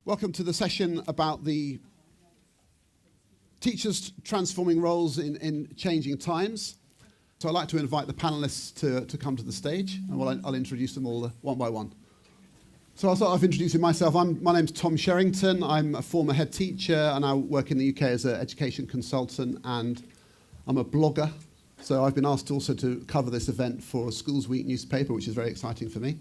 Welcome to the session about the teachers transforming roles in changing times. So I'd like to invite the panelists to come to the stage, and I'll introduce them all one by one. So I'll start off introducing myself. My name's Tom Sherrington. I'm a former head teacher, and I work in the UK as an education consultant, and I'm a blogger. So I've been asked also to cover this event for Schools Week newspaper, which is very exciting for me.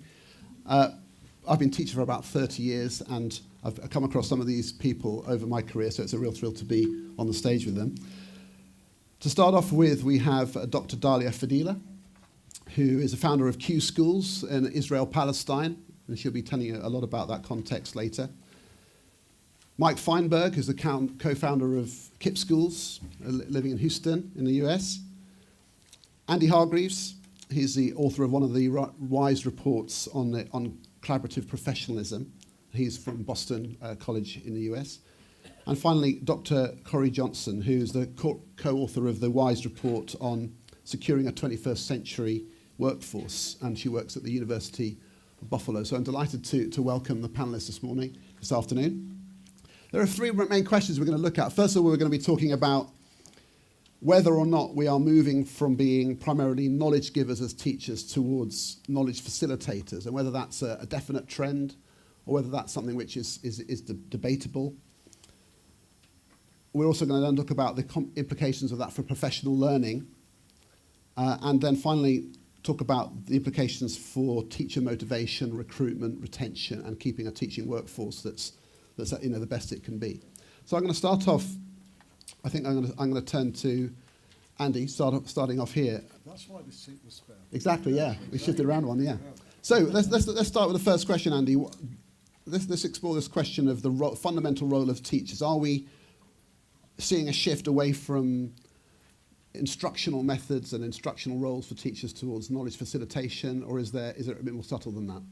I've been teaching for about 30 years, and I've come across some of these people over my career, so it's a real thrill to be on the stage with them. To start off with, we have Dr. Dalia Fadila, who is a founder of Q Schools in Israel, Palestine, and she'll be telling you a lot about that context later. Mike Feinberg, who's the co-founder of KIPP Schools, living in Houston in the US. Andy Hargreaves, he's the author of one of the WISE reports on collaborative professionalism. He's from Boston College in the US. And finally, Dr. Corey Johnson, who's the co-author of the WISE report on securing a 21st century workforce, and she works at the University of Buffalo. So I'm delighted to welcome the panelists this afternoon. There are three main questions we're going to look at. First of all, we're going to be talking about whether or not we are moving from being primarily knowledge givers as teachers towards knowledge facilitators, and whether that's a definite trend or whether that's something which is debatable. We're also going to then look about the implications of that for professional learning, and then finally talk about the implications for teacher motivation, recruitment, retention, and keeping a teaching workforce that's the best it can be. So I'm going to start off. I think I'm going to turn to Andy, starting off here. That's why the seat was spare. Exactly, yeah. We shifted around one, yeah. So let's start with the first question, Andy. Let's explore this question of the fundamental role of teachers. Are we seeing a shift away from instructional methods and instructional roles for teachers towards knowledge facilitation, or is it a bit more subtle than that?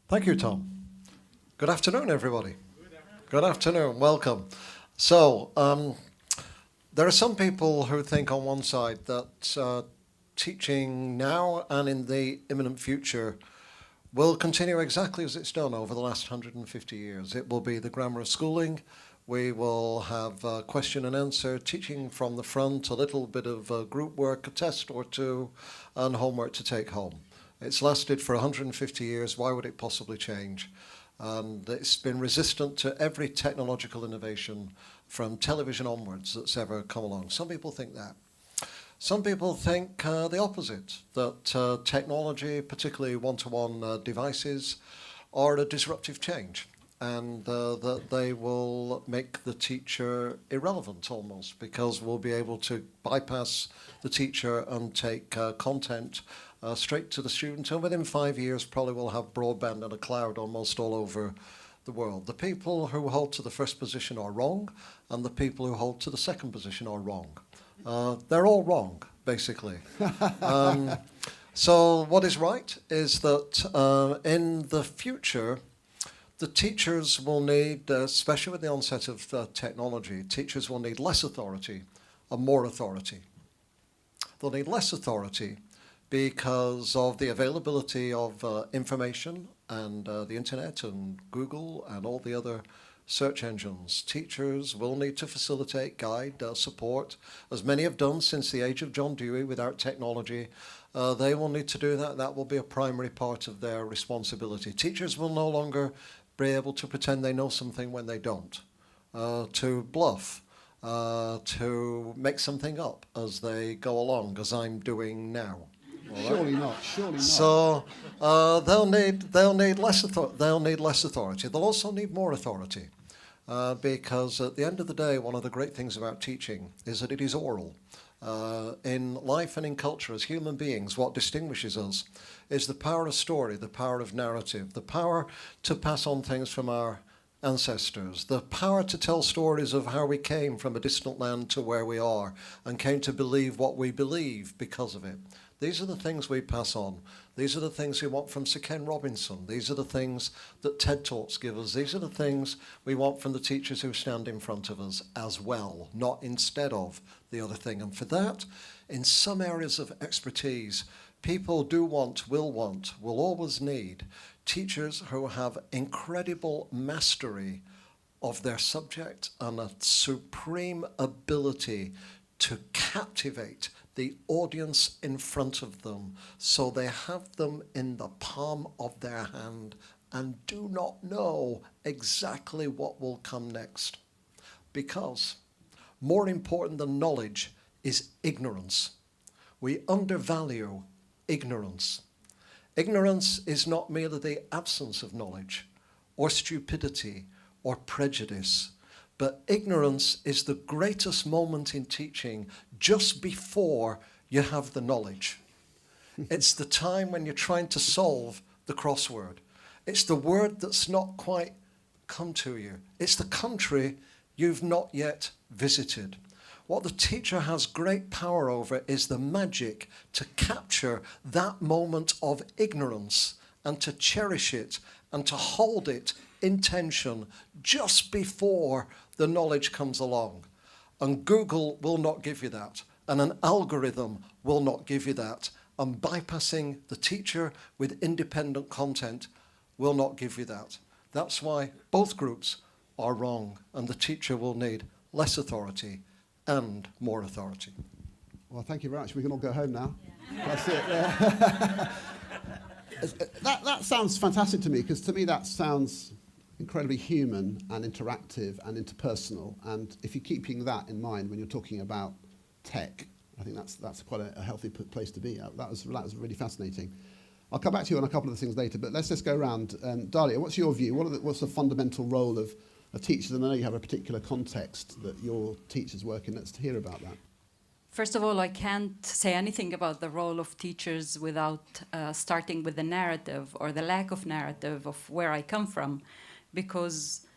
Thank you, Tom. Good afternoon, everybody. Good afternoon, welcome. So, there are some people who think on one side that teaching now and in the imminent future will continue exactly as it's done over the last 150 years. It will be the grammar of schooling. We will have question and answer, teaching from the front, a little bit of group work, a test or two, and homework to take home. It's lasted for 150 years. Why would it possibly change? And it's been resistant to every technological innovation from television onwards that's ever come along. Some people think that. Some people think the opposite, that technology, particularly one-to-one devices, are a disruptive change, and that they will make the teacher irrelevant almost, because we'll be able to bypass the teacher and take content straight to the student, and within 5 years probably we'll have broadband and a cloud almost all over the world. The people who hold to the first position are wrong, and the people who hold to the second position are wrong. They're all wrong, basically. So what is right is that in the future, the teachers will need, especially with the onset of technology, teachers will need less authority and more authority. They'll need less authority because of the availability of information and the internet and Google and all the other search engines. Teachers will need to facilitate, guide, support, as many have done since the age of John Dewey without technology. They will need to do that. That will be a primary part of their responsibility. Teachers will no longer be able to pretend they know something when they don't, to bluff, to make something up as they go along, as I'm doing now. Right. Surely not. So they'll need less authority. They'll also need more authority, because at the end of the day, one of the great things about teaching is that it is oral. In life and in culture, as human beings, what distinguishes us is the power of story, the power of narrative, the power to pass on things from our ancestors, the power to tell stories of how we came from a distant land to where we are and came to believe what we believe because of it. These are the things we pass on. These are the things we want from Sir Ken Robinson. These are the things that TED Talks give us. These are the things we want from the teachers who stand in front of us as well, not instead of the other thing. And for that, in some areas of expertise, people will always need teachers who have incredible mastery of their subject and a supreme ability to captivate the audience in front of them so they have them in the palm of their hand and do not know exactly what will come next. Because more important than knowledge is ignorance. We undervalue ignorance. Ignorance is not merely the absence of knowledge or stupidity or prejudice, but ignorance is the greatest moment in teaching just before you have the knowledge. It's the time when you're trying to solve the crossword. It's the word that's not quite come to you. It's the country you've not yet visited. What the teacher has great power over is the magic to capture that moment of ignorance and to cherish it and to hold it in tension just before the knowledge comes along. And Google will not give you that, and an algorithm will not give you that, and bypassing the teacher with independent content will not give you that. That's why both groups are wrong, and the teacher will need less authority and more authority. Well, thank you very much. We can all go home now. Yeah. That's it. Yeah. That sounds fantastic to me, because to me that sounds incredibly human and interactive and interpersonal. And if you're keeping that in mind when you're talking about tech, I think that's quite a healthy place to be. That was really fascinating. I'll come back to you on a couple of the things later, but let's just go around. Dalia, what's your view? What's the fundamental role of teachers? And I know you have a particular context that your teachers work in. Let's hear about that. First of all, I can't say anything about the role of teachers without starting with the narrative or the lack of narrative of where I come from. Because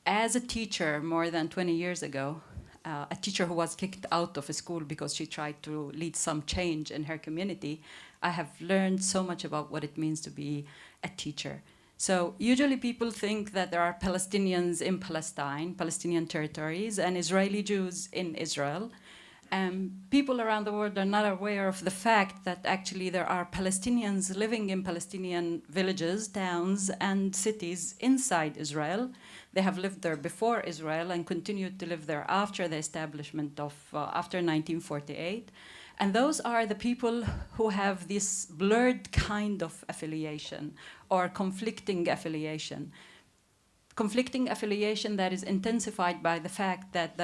as a teacher more than 20 years ago, a teacher who was kicked out of a school because she tried to lead some change in her community, I have learned so much about what it means to be a teacher. So usually people think that there are Palestinians in Palestine, Palestinian territories, and Israeli Jews in Israel. People around the world are not aware of the fact that actually there are Palestinians living in Palestinian villages, towns, and cities inside Israel. They have lived there before Israel and continued to live there after the establishment of, after 1948. And those are the people who have this blurred kind of affiliation or conflicting affiliation. Conflicting affiliation that is intensified by the fact that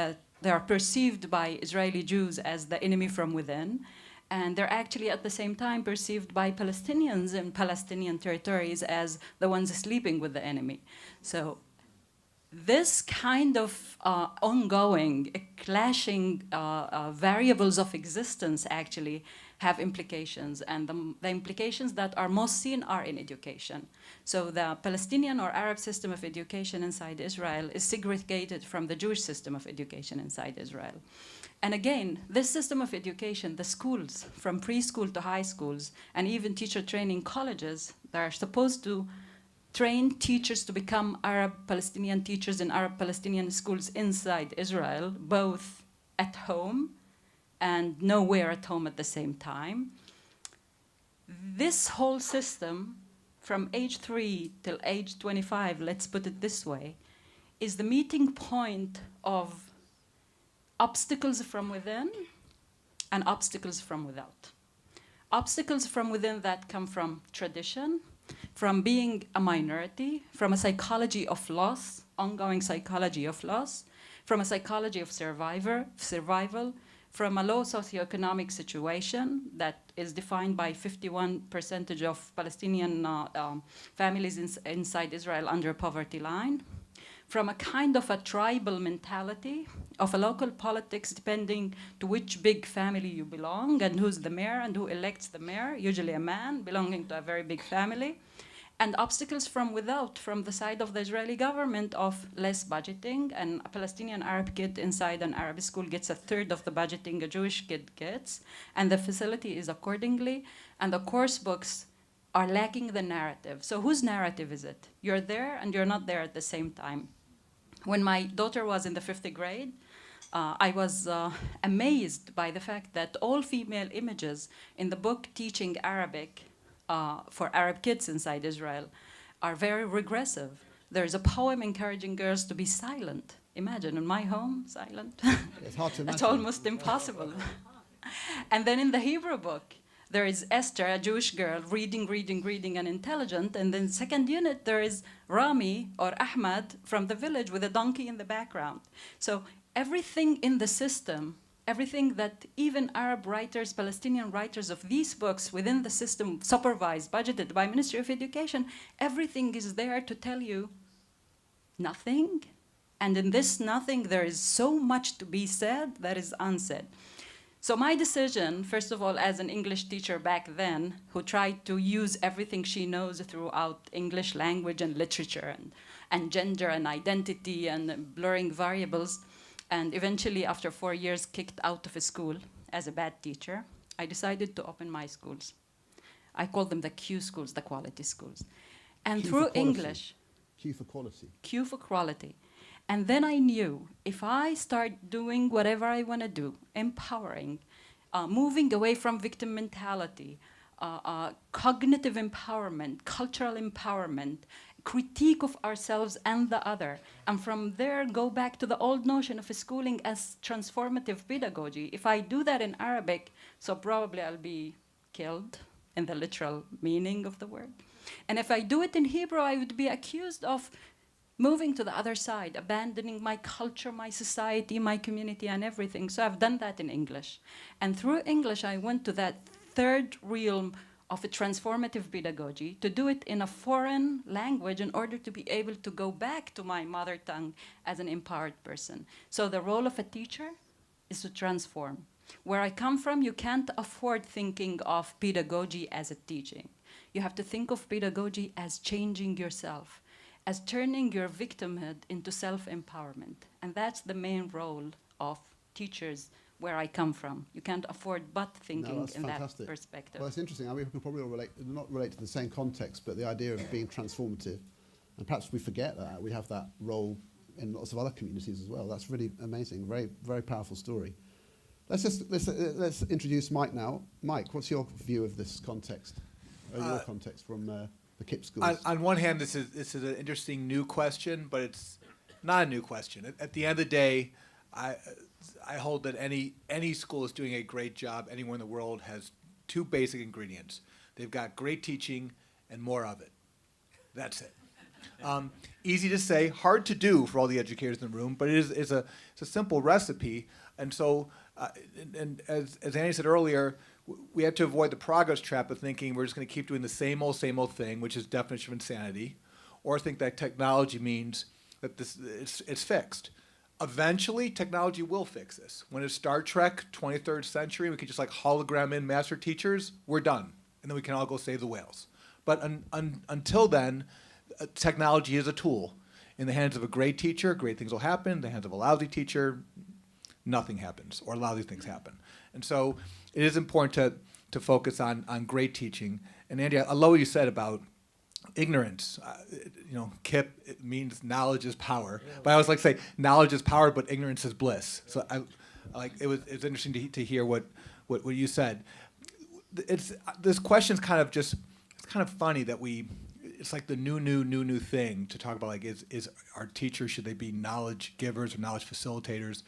they are perceived by Israeli Jews as the enemy from within, and they're actually at the same time perceived by Palestinians in Palestinian territories as the ones sleeping with the enemy. So this kind of ongoing, clashing variables of existence actually have implications, and the implications that are most seen are in education. So the Palestinian or Arab system of education inside Israel is segregated from the Jewish system of education inside Israel. And again, this system of education, the schools, from preschool to high schools, and even teacher training colleges, that are supposed to train teachers to become Arab Palestinian teachers in Arab Palestinian schools inside Israel, both at home and nowhere at home at the same time. This whole system, from age 3 till age 25, let's put it this way, is the meeting point of obstacles from within and obstacles from without. Obstacles from within that come from tradition, from being a minority, from a psychology of loss, ongoing psychology of loss, from a psychology of survival, from a low socioeconomic situation that is defined by 51% of Palestinian families inside Israel under poverty line, from a kind of a tribal mentality of a local politics depending to which big family you belong and who's the mayor and who elects the mayor, usually a man belonging to a very big family, and obstacles from without, from the side of the Israeli government of less budgeting, and a Palestinian Arab kid inside an Arab school gets a third of the budgeting a Jewish kid gets, and the facility is accordingly, and the course books are lacking the narrative. So whose narrative is it? You're there and you're not there at the same time. When my daughter was in the 5th grade, I was amazed by the fact that all female images in the book teaching Arabic for Arab kids inside Israel are very regressive. There's a poem encouraging girls to be silent. Imagine, in my home, silent. It's hard to imagine. It's almost impossible. And then in the Hebrew book, there is Esther, a Jewish girl, reading, and intelligent. And then second unit, there is Rami or Ahmad from the village with a donkey in the background. So everything in the system, everything that even Arab writers, Palestinian writers of these books within the system, supervised, budgeted by Ministry of Education, everything is there to tell you nothing. And in this nothing, there is so much to be said that is unsaid. So my decision, first of all, as an English teacher back then, who tried to use everything she knows throughout English language and literature and gender and identity and blurring variables, and eventually, after 4 years, kicked out of a school as a bad teacher, I decided to open my schools. I call them the Q schools, the quality schools. And Q through for quality. English, Q for quality. Q for quality. And then I knew if I start doing whatever I want to do, empowering, moving away from victim mentality, cognitive empowerment, cultural empowerment, critique of ourselves and the other, and from there go back to the old notion of schooling as transformative pedagogy. If I do that in Arabic, so probably I'll be killed in the literal meaning of the word. And if I do it in Hebrew, I would be accused of moving to the other side, abandoning my culture, my society, my community, and everything. So I've done that in English. And through English, I went to that third realm of a transformative pedagogy to do it in a foreign language in order to be able to go back to my mother tongue as an empowered person. So the role of a teacher is to transform. Where I come from, you can't afford thinking of pedagogy as a teaching. You have to think of pedagogy as changing yourself, as turning your victimhood into self-empowerment. And that's the main role of teachers where I come from. You can't afford but thinking that's in fantastic. that perspective. Well, it's interesting. I mean, we can probably all not relate to the same context, but the idea of being transformative. And perhaps we forget that. We have that role in lots of other communities as well. That's really amazing. Very, very powerful story. Let's introduce Mike now. Mike, what's your view of this context? Your context from the KIPP schools? On one hand, this is an interesting new question, but it's not a new question. At the end of the day, I hold that any school is doing a great job anywhere in the world has two basic ingredients. They've got great teaching and more of it. That's it. Easy to say, hard to do for all the educators in the room, but it's a simple recipe. And so, and as Annie said earlier, we have to avoid the progress trap of thinking we're just going to keep doing the same old thing, which is definition of insanity, or think that technology means that it's fixed. Eventually, technology will fix this. When it's Star Trek 23rd century, we could just like hologram in master teachers, we're done. And then we can all go save the whales. But until then, technology is a tool. In the hands of a great teacher, great things will happen. In the hands of a lousy teacher, nothing happens, or lousy things happen. And so it is important to focus on great teaching. And Andy, I love what you said about ignorance. KIPP, it means knowledge is power. Yeah. But I always like to say knowledge is power, but ignorance is bliss. Yeah. So it's interesting to hear what you said. This question's kind of funny that it's like the new thing to talk about, like, is our teachers, should they be knowledge givers or knowledge facilitators?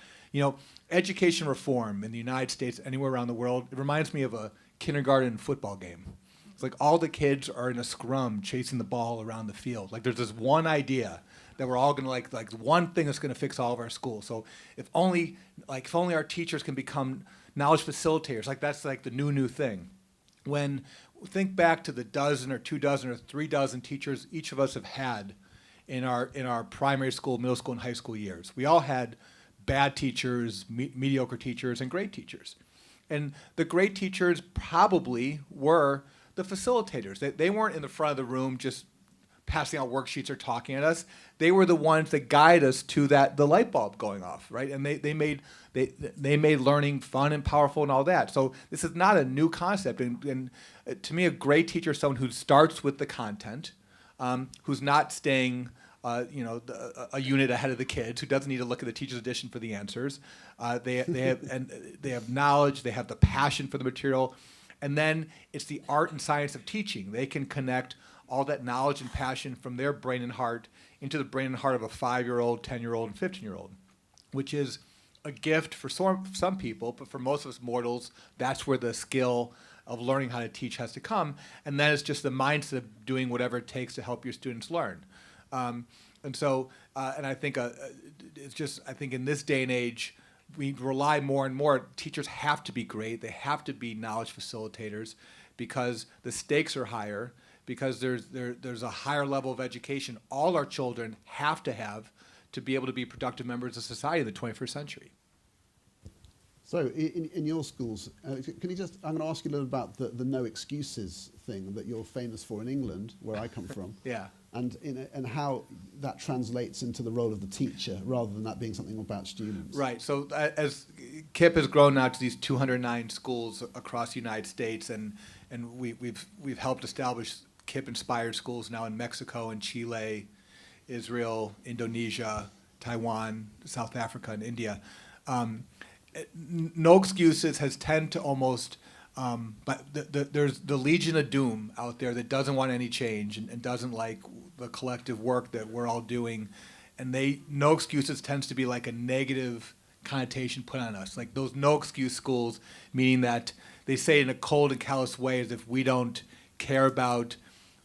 Education reform in the United States, anywhere around the world, it reminds me of a kindergarten football game. It's like all the kids are in a scrum chasing the ball around the field. Like there's this one idea that we're all gonna like one thing that's gonna fix all of our schools. So if only our teachers can become knowledge facilitators, like that's like the new thing. When we think back to the dozen or 2 dozen or 3 dozen teachers each of us have had in our primary school, middle school, and high school years, we all had bad teachers, mediocre teachers, and great teachers. And the great teachers probably were the facilitators. They weren't in the front of the room just passing out worksheets or talking at us. They were the ones that guide us to the light bulb going off, right? And they made learning fun and powerful and all that. So this is not a new concept. And to me, a great teacher is someone who starts with the content, who's not staying a unit ahead of the kids, who doesn't need to look at the teacher's edition for the answers. They have knowledge, they have the passion for the material, and then it's the art and science of teaching. They can connect all that knowledge and passion from their brain and heart into the brain and heart of a 5-year-old, 10-year-old, and 15-year-old, which is a gift for some people, but for most of us mortals, that's where the skill of learning how to teach has to come. And then it's just the mindset of doing whatever it takes to help your students learn. And I think it's just, I think in this day and age, we rely more and more. Teachers have to be great. They have to be knowledge facilitators because the stakes are higher, because there's a higher level of education all our children have to be able to be productive members of society in the 21st century. So in your schools, can you just, I'm going to ask you a little about the no excuses thing that you're famous for in England, where I come from. Yeah. And how that translates into the role of the teacher rather than that being something about students. Right. So as KIPP has grown now to these 209 schools across the United States, and we've helped establish KIPP-inspired schools now in Mexico and Chile, Israel, Indonesia, Taiwan, South Africa, and India. No excuses has tend to almost, but there's the legion of doom out there that doesn't want any change and doesn't like the collective work that we're all doing, and no excuses tends to be like a negative connotation put on us. Like those no excuse schools, meaning that they say in a cold and callous way as if we don't care about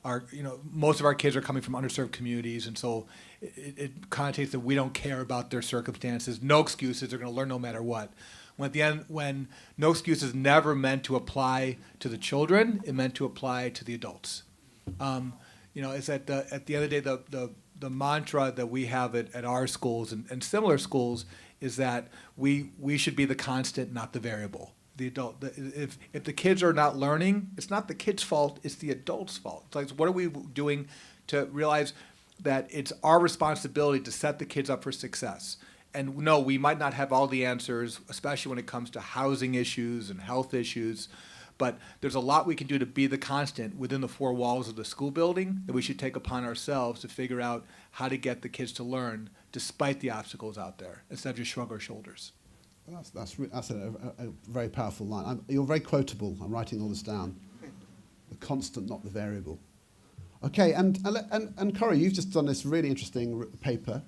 our, most of our kids are coming from underserved communities, and so it connotates that we don't care about their circumstances. No excuses, they're going to learn no matter what. When at the end, when no excuses never meant to apply to the children, it meant to apply to the adults. It's at the end of the day, the mantra that we have at our schools and similar schools is that we should be the constant, not the variable. If the kids are not learning, it's not the kid's fault, it's the adult's fault. It's like, what are we doing to realize that it's our responsibility to set the kids up for success? And no, we might not have all the answers, especially when it comes to housing issues and health issues, but there's a lot we can do to be the constant within the four walls of the school building that we should take upon ourselves to figure out how to get the kids to learn despite the obstacles out there, instead of just shrug our shoulders. That's a very powerful line. You're very quotable. I'm writing all this down. The constant, not the variable. Okay, and Corey, you've just done this really interesting paper,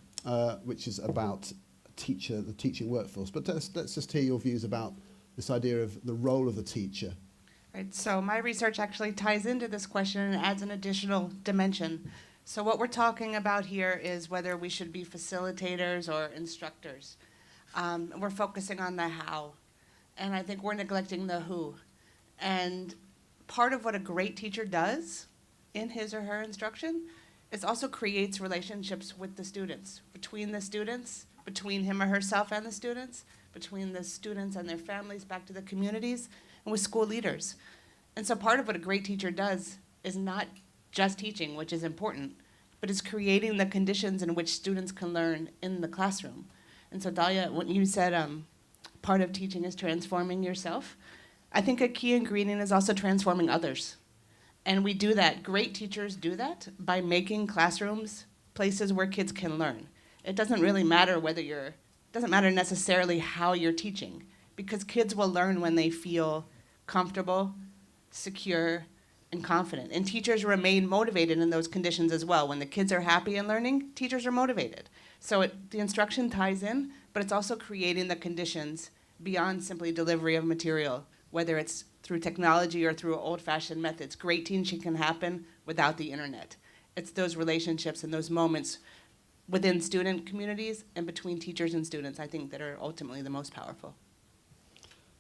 which is about the teaching workforce. But let's just hear your views about this idea of the role of the teacher. Right, so my research actually ties into this question and adds an additional dimension. So what we're talking about here is whether we should be facilitators or instructors. We're focusing on the how, and I think we're neglecting the who. And part of what a great teacher does in his or her instruction is also creates relationships with the students, between him or herself and the students, between the students and their families, back to the communities, and with school leaders. And so part of what a great teacher does is not just teaching, which is important, but is creating the conditions in which students can learn in the classroom. And so Dahlia, when you said part of teaching is transforming yourself, I think a key ingredient is also transforming others. And we do that, great teachers do that by making classrooms places where kids can learn. It doesn't really matter doesn't matter necessarily how you're teaching, because kids will learn when they feel comfortable, secure, and confident. And teachers remain motivated in those conditions as well. When the kids are happy and learning, teachers are motivated. So the instruction ties in, but it's also creating the conditions beyond simply delivery of material, whether it's through technology or through old-fashioned methods. Great teaching can happen without the internet. It's those relationships and those moments within student communities and between teachers and students, I think, that are ultimately the most powerful.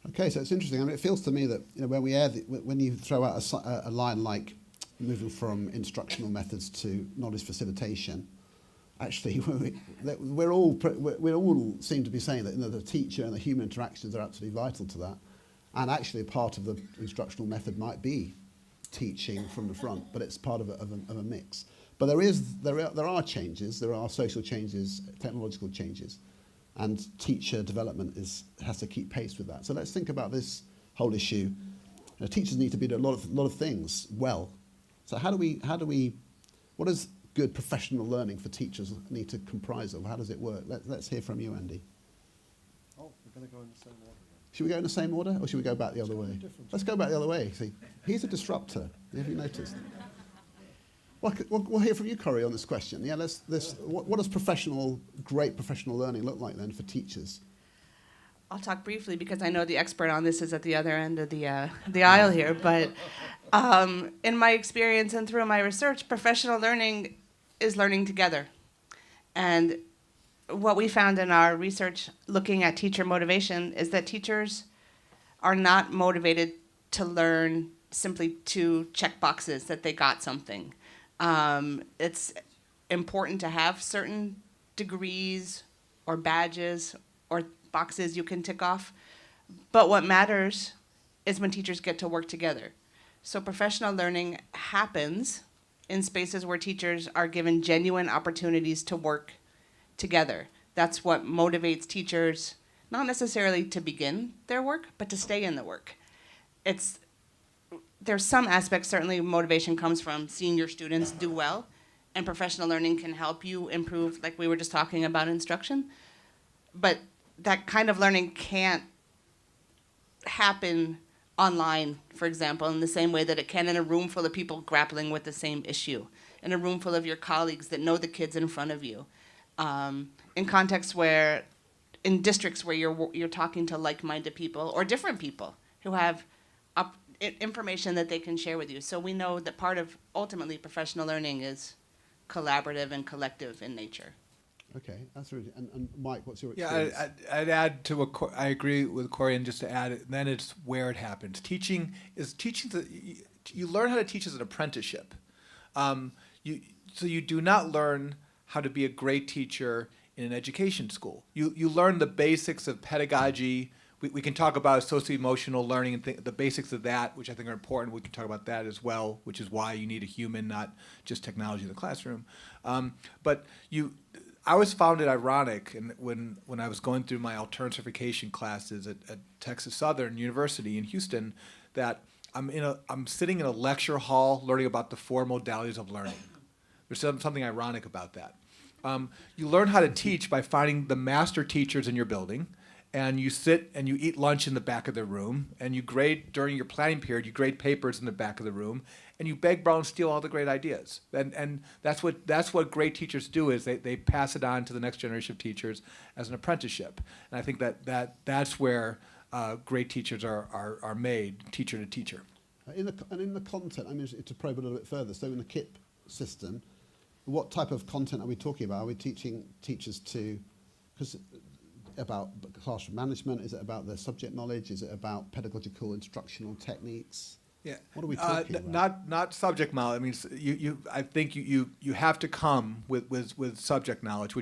Okay, so it's interesting. I mean, it feels to me that when you throw out a line like moving from instructional methods to knowledge facilitation, actually we all seem to be saying that the teacher and the human interactions are absolutely vital to that, and actually a part of the instructional method might be teaching from the front, but it's part of a mix. But there are changes. There are social changes, technological changes, and teacher development has to keep pace with that. So let's think about this whole issue. Teachers need to be doing a lot of things well. So how do we? What does good professional learning for teachers need to comprise of? How does it work? Let's hear from you, Andy. Oh, we're going to go in the same order. Should we go in the same order, or should we go back the other way? Let's go back the other way. See, he's a disruptor. Have you noticed? We'll hear from you, Corey, on this question. Yeah, what does great professional learning look like then for teachers? I'll talk briefly because I know the expert on this is at the other end of the aisle here. But in my experience and through my research, professional learning is learning together. And what we found in our research looking at teacher motivation is that teachers are not motivated to learn simply to check boxes that they got something. It's important to have certain degrees or badges or boxes you can tick off, but what matters is when teachers get to work together. So professional learning happens in spaces where teachers are given genuine opportunities to work together. That's what motivates teachers, not necessarily to begin their work, but to stay in the work. There's some aspects, certainly motivation comes from seeing your students do well, and professional learning can help you improve, like we were just talking about instruction. But that kind of learning can't happen online, for example, in the same way that it can in a room full of people grappling with the same issue, in a room full of your colleagues that know the kids in front of you, in contexts where, in districts where you're talking to like-minded people or different people who have information that they can share with you. So we know that part of, ultimately, professional learning is collaborative and collective in nature. Okay, that's really. And Mike, what's your experience? Yeah, I'd add to what I agree with Corey, and just to add, then it's where it happens. Teaching. You learn how to teach as an apprenticeship. So you do not learn how to be a great teacher in an education school. You learn the basics of pedagogy. We can talk about socio-emotional learning and the basics of that, which I think are important. We can talk about that as well, which is why you need a human, not just technology in the classroom. But I always found it ironic, and when I was going through my alternate certification classes at Texas Southern University in Houston, that I'm sitting in a lecture hall learning about the 4 modalities of learning. There's something ironic about that. You learn how to teach by finding the master teachers in your building, and you sit and you eat lunch in the back of the room, and you grade during your planning period. You grade papers in the back of the room, and you beg, borrow, and steal all the great ideas. And that's what great teachers do, is they pass it on to the next generation of teachers as an apprenticeship. And I think that's where great teachers are made, teacher to teacher. In the content, I mean, to probe a little bit further. So in the KIP system, what type of content are we talking about? Are we teaching teachers about classroom management? Is it about their subject knowledge? Is it about pedagogical instructional techniques? Yeah. What are we talking about? Not subject knowledge. I mean, I think you have to come with subject knowledge,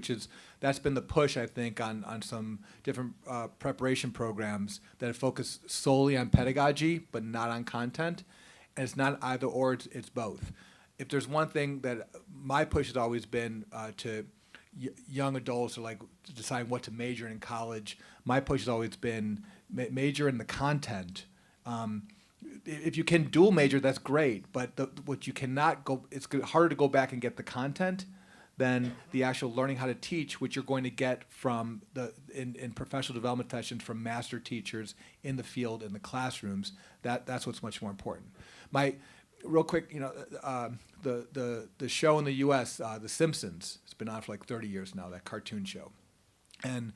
that's been the push, I think, on some different preparation programs that have focused solely on pedagogy but not on content, and it's not either or. It's both. If there's one thing that my push has always been to young adults or decide what to major in college, my push has always been major in the content. If you can dual major, that's great, but what you cannot go, it's harder to go back and get the content than the actual learning how to teach, which you're going to get from in professional development sessions from master teachers in the field, in the classrooms. That's what's much more important. Real quick, the show in the U.S., The Simpsons, it's been on for 30 years now, that cartoon show. And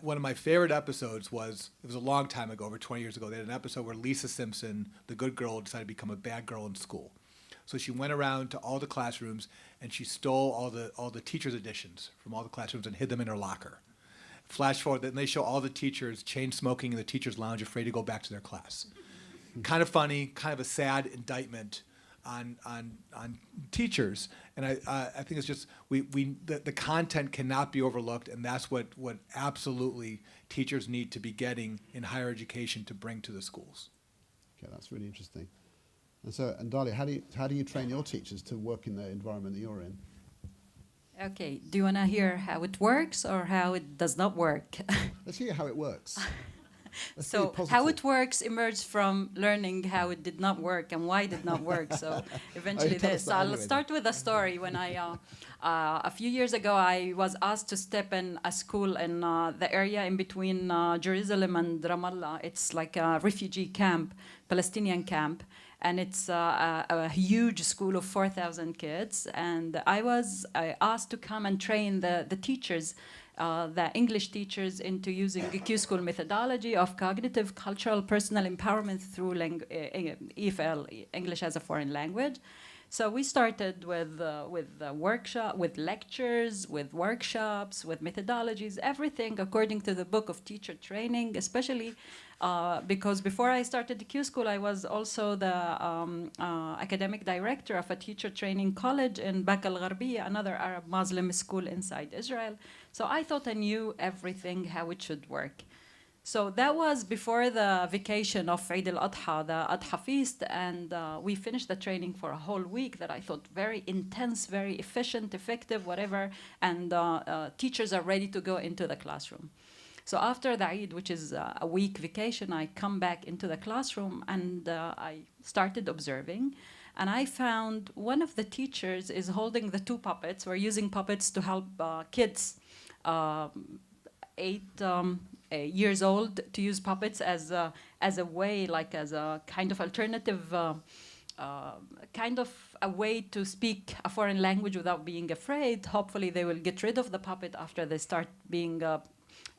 one of my favorite episodes was a long time ago, over 20 years ago. They had an episode where Lisa Simpson, the good girl, decided to become a bad girl in school. So she went around to all the classrooms and she stole all the teachers' editions from all the classrooms and hid them in her locker. Flash forward, then they show all the teachers chain smoking in the teachers' lounge, afraid to go back to their class. Kind of funny, kind of a sad indictment on teachers, and I think it's just the content cannot be overlooked, and that's what absolutely teachers need to be getting in higher education to bring to the schools. Okay, that's really interesting. And Dalia, how do you train your teachers to work in the environment that you're in? Okay, do you want to hear how it works or how it does not work? Let's hear how it works. So how it works emerged from learning how it did not work and why it did not work. So eventually this. So I'll start with a story. When a few years ago, I was asked to step in a school in the area in between Jerusalem and Ramallah. It's like a refugee camp, Palestinian camp. and it's a huge school of 4,000 kids. And I asked to come and train the teachers, the English teachers, into using the Q School methodology of cognitive, cultural, personal empowerment through EFL, English as a foreign language. So we started with lectures, with workshops, with methodologies, everything according to the book of teacher training, especially because before I started the Q School, I was also the academic director of a teacher training college in Baka al-Gharbiya, another Arab Muslim school inside Israel. So I thought I knew everything, how it should work. So that was before the vacation of Eid al-Adha, the Adha feast, and we finished the training for a whole week that I thought very intense, very efficient, effective, whatever, and teachers are ready to go into the classroom. So after the Eid, which is a week vacation, I come back into the classroom and I started observing, and I found one of the teachers is holding the two puppets. We're using puppets to help kids 8 years old to use puppets as a way, like as a kind of alternative, kind of a way to speak a foreign language without being afraid. Hopefully they will get rid of the puppet after they start being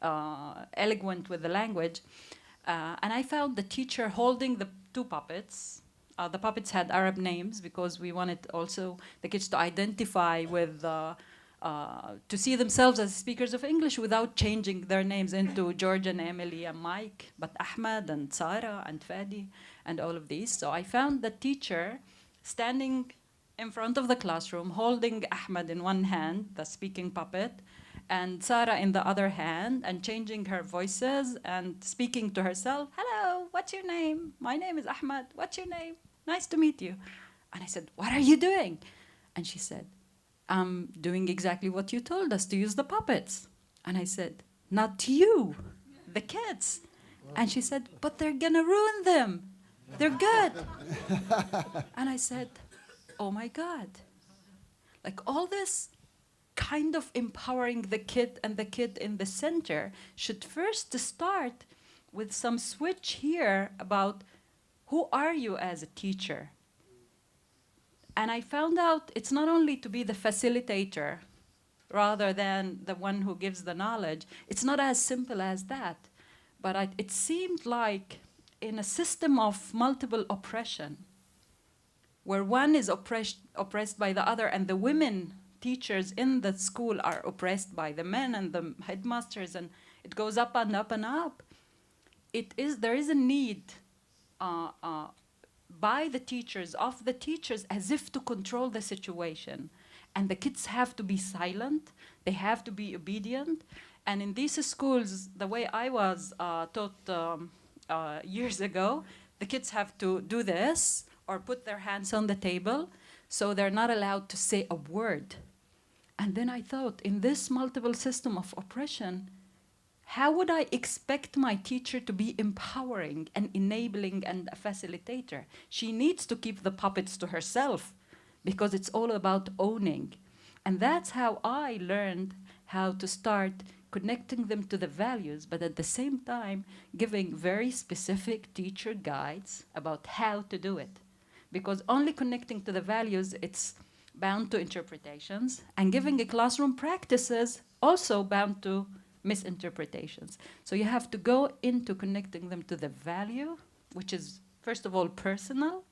eloquent with the language. And I found the teacher holding the two puppets. The puppets had Arab names because we wanted also the kids to identify with to see themselves as speakers of English without changing their names into George and Emily and Mike, but Ahmed and Sarah and Fadi and all of these. So I found the teacher standing in front of the classroom, holding Ahmed in one hand, the speaking puppet, and Sarah in the other hand, and changing her voices and speaking to herself. Hello, what's your name? My name is Ahmed. What's your name? Nice to meet you. And I said, what are you doing? And she said, I'm doing exactly what you told us, to use the puppets. And I said, not you, the kids. And she said, but they're gonna ruin them. They're good. And I said, oh my God. Like all this kind of empowering the kid and the kid in the center should first start with some switch here about who are you as a teacher? And I found out it's not only to be the facilitator rather than the one who gives the knowledge. It's not as simple as that. But it seemed like in a system of multiple oppression, where one is oppressed by the other, and the women teachers in the school are oppressed by the men and the headmasters, and it goes up and up and up. There is a need by the teachers, of the teachers, as if to control the situation. And the kids have to be silent, they have to be obedient. And in these schools, the way I was taught years ago, the kids have to do this or put their hands on the table, so they're not allowed to say a word. And then I thought, in this multiple system of oppression, how would I expect my teacher to be empowering and enabling and a facilitator? She needs to keep the puppets to herself because it's all about owning. And that's how I learned how to start connecting them to the values, but at the same time, giving very specific teacher guides about how to do it. Because only connecting to the values, it's bound to interpretations, and giving a classroom practices also bound to misinterpretations. So you have to go into connecting them to the value, which is first of all personal,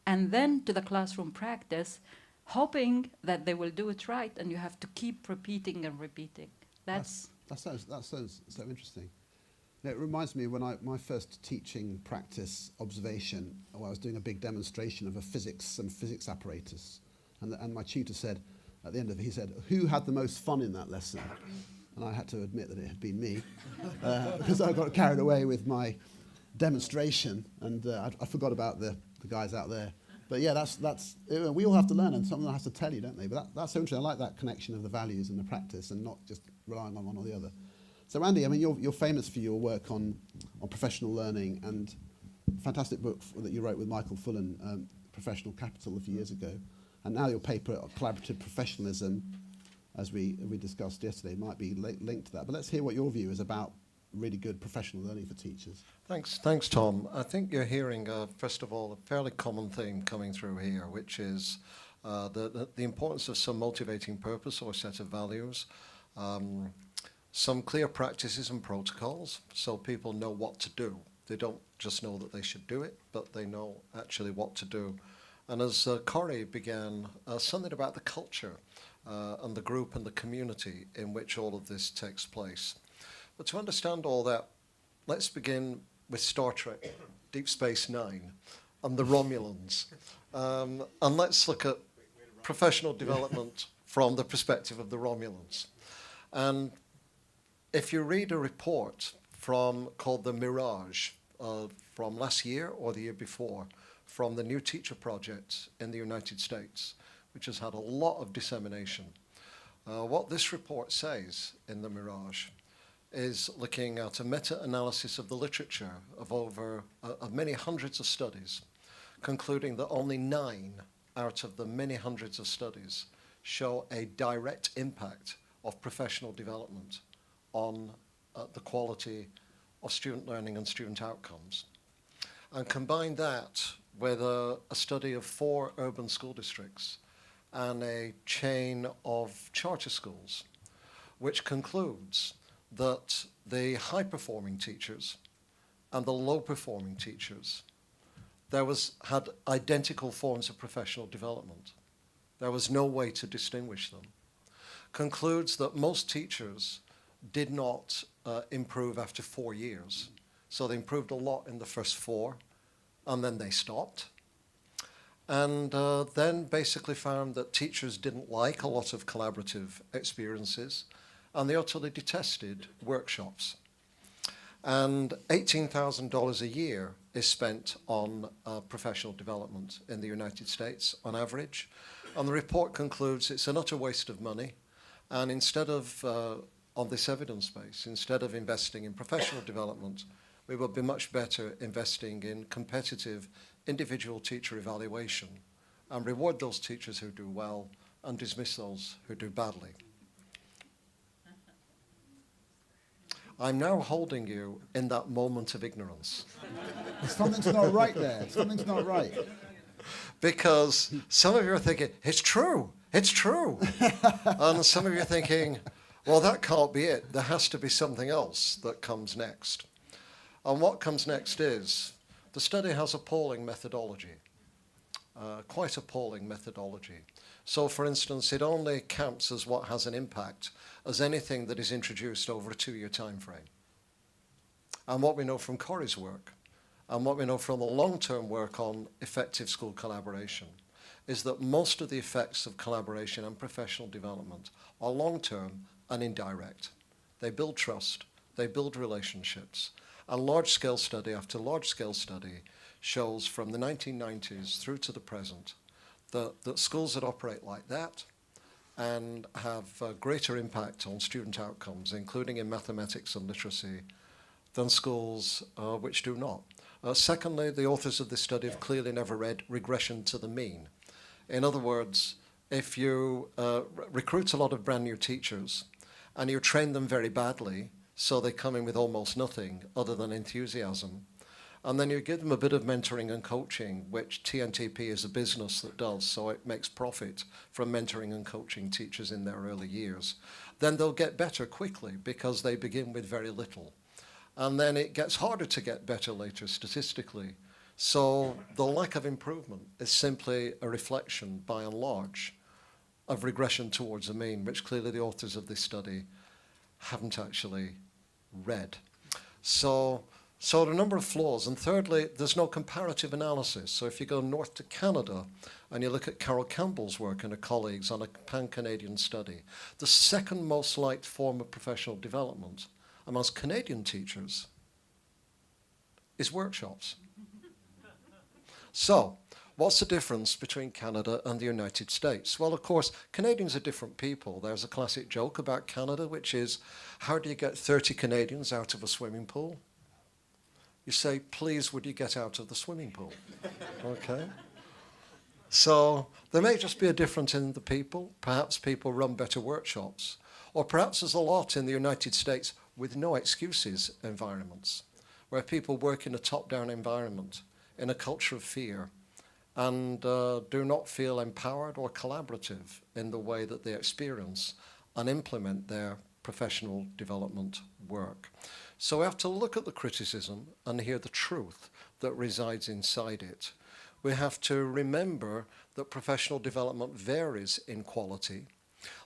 and then to the classroom practice, hoping that they will do it right, and you have to keep repeating and repeating. That sounds so interesting. It reminds me of when my first teaching practice observation, where I was doing a big demonstration of some physics apparatus, and my tutor said, at the end of it, he said, who had the most fun in that lesson? And I had to admit that it had been me, because I got carried away with my demonstration, and I forgot about the guys out there. But yeah, we all have to learn, and someone has to tell you, don't they? But that's so interesting. I like that connection of the values and the practice, and not just relying on one or the other. So Randy, I mean, you're famous for your work on professional learning, and a fantastic book that you wrote with Michael Fullen, Professional Capital, a few years ago, and now your paper, Collaborative Professionalism, as we discussed yesterday, might be linked to that. But let's hear what your view is about really good professional learning for teachers. Thanks, Tom. I think you're hearing, first of all, a fairly common theme coming through here, which is the importance of some motivating purpose or set of values, some clear practices and protocols, so people know what to do. They don't just know that they should do it, but they know actually what to do. And as Corey began, something about the culture and the group and the community in which all of this takes place. But to understand all that, let's begin with Star Trek, Deep Space Nine, and the Romulans. And let's look at professional development from the perspective of the Romulans. And if you read a report called The Mirage from last year or the year before, from the New Teacher Project in the United States, which has had a lot of dissemination, what this report says in The Mirage is looking at a meta-analysis of the literature of many hundreds of studies, concluding that only 9 out of the many hundreds of studies show a direct impact of professional development on the quality of student learning and student outcomes. And combine that with a study of 4 urban school districts and a chain of charter schools, which concludes that the high-performing teachers and the low-performing teachers had identical forms of professional development. There was no way to distinguish them. Concludes that most teachers did not improve after 4 years. So they improved a lot in the first 4, and then they stopped. And then basically found that teachers didn't like a lot of collaborative experiences, and they utterly detested workshops. And $18,000 a year is spent on professional development in the United States on average. And the report concludes it's an utter waste of money. And instead of, on this evidence base, instead of investing in professional development, we would be much better investing in competitive individual teacher evaluation and reward those teachers who do well and dismiss those who do badly. I'm now holding you in that moment of ignorance. Something's not right there. Something's not right. Because some of you are thinking, it's true. And some of you are thinking, well, that can't be it. There has to be something else that comes next. And what comes next is, the study has appalling methodology, quite appalling methodology. So, for instance, it only counts as what has an impact as anything that is introduced over a 2-year time frame. And what we know from Corey's work, and what we know from the long-term work on effective school collaboration, is that most of the effects of collaboration and professional development are long-term and indirect. They build trust, they build relationships, and large-scale study after large-scale study shows from the 1990s through to the present that schools that operate like that and have greater impact on student outcomes, including in mathematics and literacy, than schools which do not. Secondly, the authors of this study have clearly never read regression to the mean. In other words, if you recruit a lot of brand new teachers and you train them very badly, so they come in with almost nothing other than enthusiasm, and then you give them a bit of mentoring and coaching, which TNTP is a business that does, so it makes profit from mentoring and coaching teachers in their early years, then they'll get better quickly because they begin with very little. And then it gets harder to get better later statistically. So the lack of improvement is simply a reflection, by and large, of regression towards the mean, which clearly the authors of this study haven't actually read. So there are a number of flaws. And thirdly, there's no comparative analysis. So if you go north to Canada and you look at Carol Campbell's work and her colleagues on a pan-Canadian study, the second most liked form of professional development amongst Canadian teachers is workshops. So, what's the difference between Canada and the United States? Well, of course, Canadians are different people. There's a classic joke about Canada, which is, how do you get 30 Canadians out of a swimming pool? You say, please, would you get out of the swimming pool? Okay? So, there may just be a difference in the people. Perhaps people run better workshops. Or perhaps there's a lot in the United States with no excuses environments, where people work in a top-down environment, in a culture of fear, and do not feel empowered or collaborative in the way that they experience and implement their professional development work. So we have to look at the criticism and hear the truth that resides inside it. We have to remember that professional development varies in quality,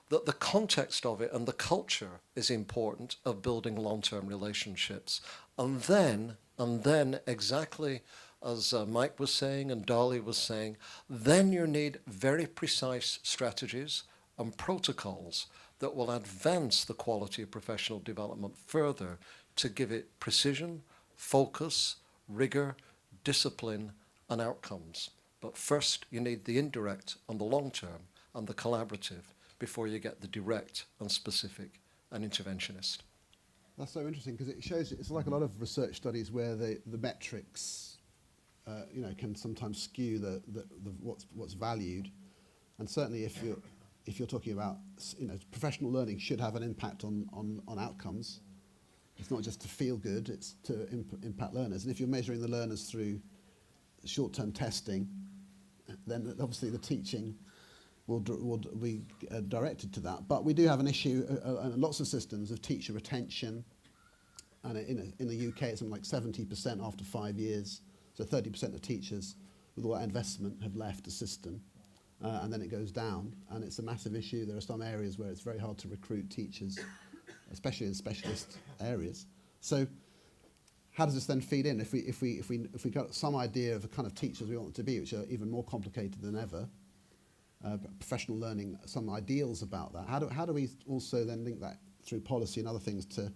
that the context of it and the culture is important of building long-term relationships. And then exactly as Mike was saying and Dolly was saying, then you need very precise strategies and protocols that will advance the quality of professional development further to give it precision, focus, rigor, discipline, and outcomes. But first, you need the indirect and the long-term and the collaborative before you get the direct and specific and interventionist. That's so interesting because it shows, it's like a lot of research studies where the metrics can sometimes skew the what's valued, and certainly if you're talking about professional learning should have an impact on outcomes. It's not just to feel good; it's to impact learners. And if you're measuring the learners through short-term testing, then obviously the teaching will be directed to that. But we do have an issue, lots of systems of teacher retention, and in the UK it's something like 70% after 5 years. So 30% of teachers, with all that investment, have left the system, and then it goes down, and it's a massive issue. There are some areas where it's very hard to recruit teachers, especially in specialist areas. So, how does this then feed in? If we got some idea of the kind of teachers we want them to be, which are even more complicated than ever, professional learning, some ideals about that. How do we also then link that through policy and other things to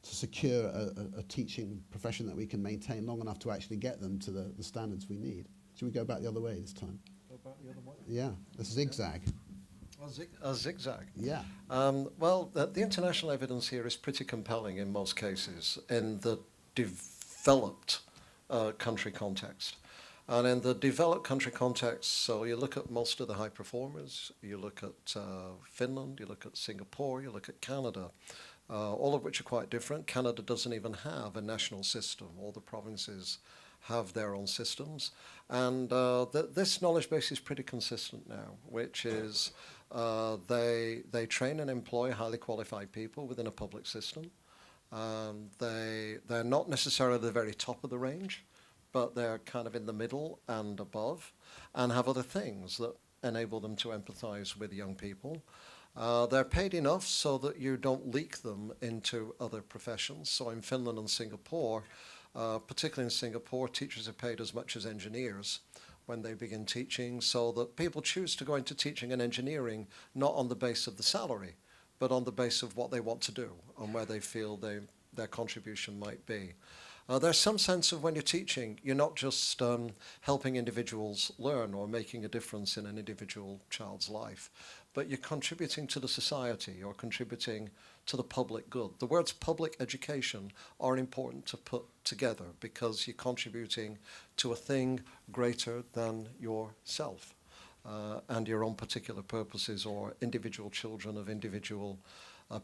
secure a teaching profession that we can maintain long enough to actually get them to the standards we need? Should we go back the other way this time? Go back the other way? Yeah, this zigzag. A zigzag. Yeah. Well, the international evidence here is pretty compelling in most cases in the developed country context. And in the developed country context, so you look at most of the high performers, you look at Finland, you look at Singapore, you look at Canada, all of which are quite different. Canada doesn't even have a national system. All the provinces have their own systems. And this knowledge base is pretty consistent now, which is they train and employ highly qualified people within a public system. They're not necessarily the very top of the range, but they're kind of in the middle and above, and have other things that enable them to empathize with young people. They're paid enough so that you don't leak them into other professions. So in Finland and Singapore, particularly in Singapore, teachers are paid as much as engineers when they begin teaching, so that people choose to go into teaching and engineering not on the base of the salary, but on the base of what they want to do and where they feel their contribution might be. There's some sense of when you're teaching, you're not just helping individuals learn or making a difference in an individual child's life, but you're contributing to the society or contributing to the public good. The words public education are important to put together because you're contributing to a thing greater than yourself and your own particular purposes or individual children of individual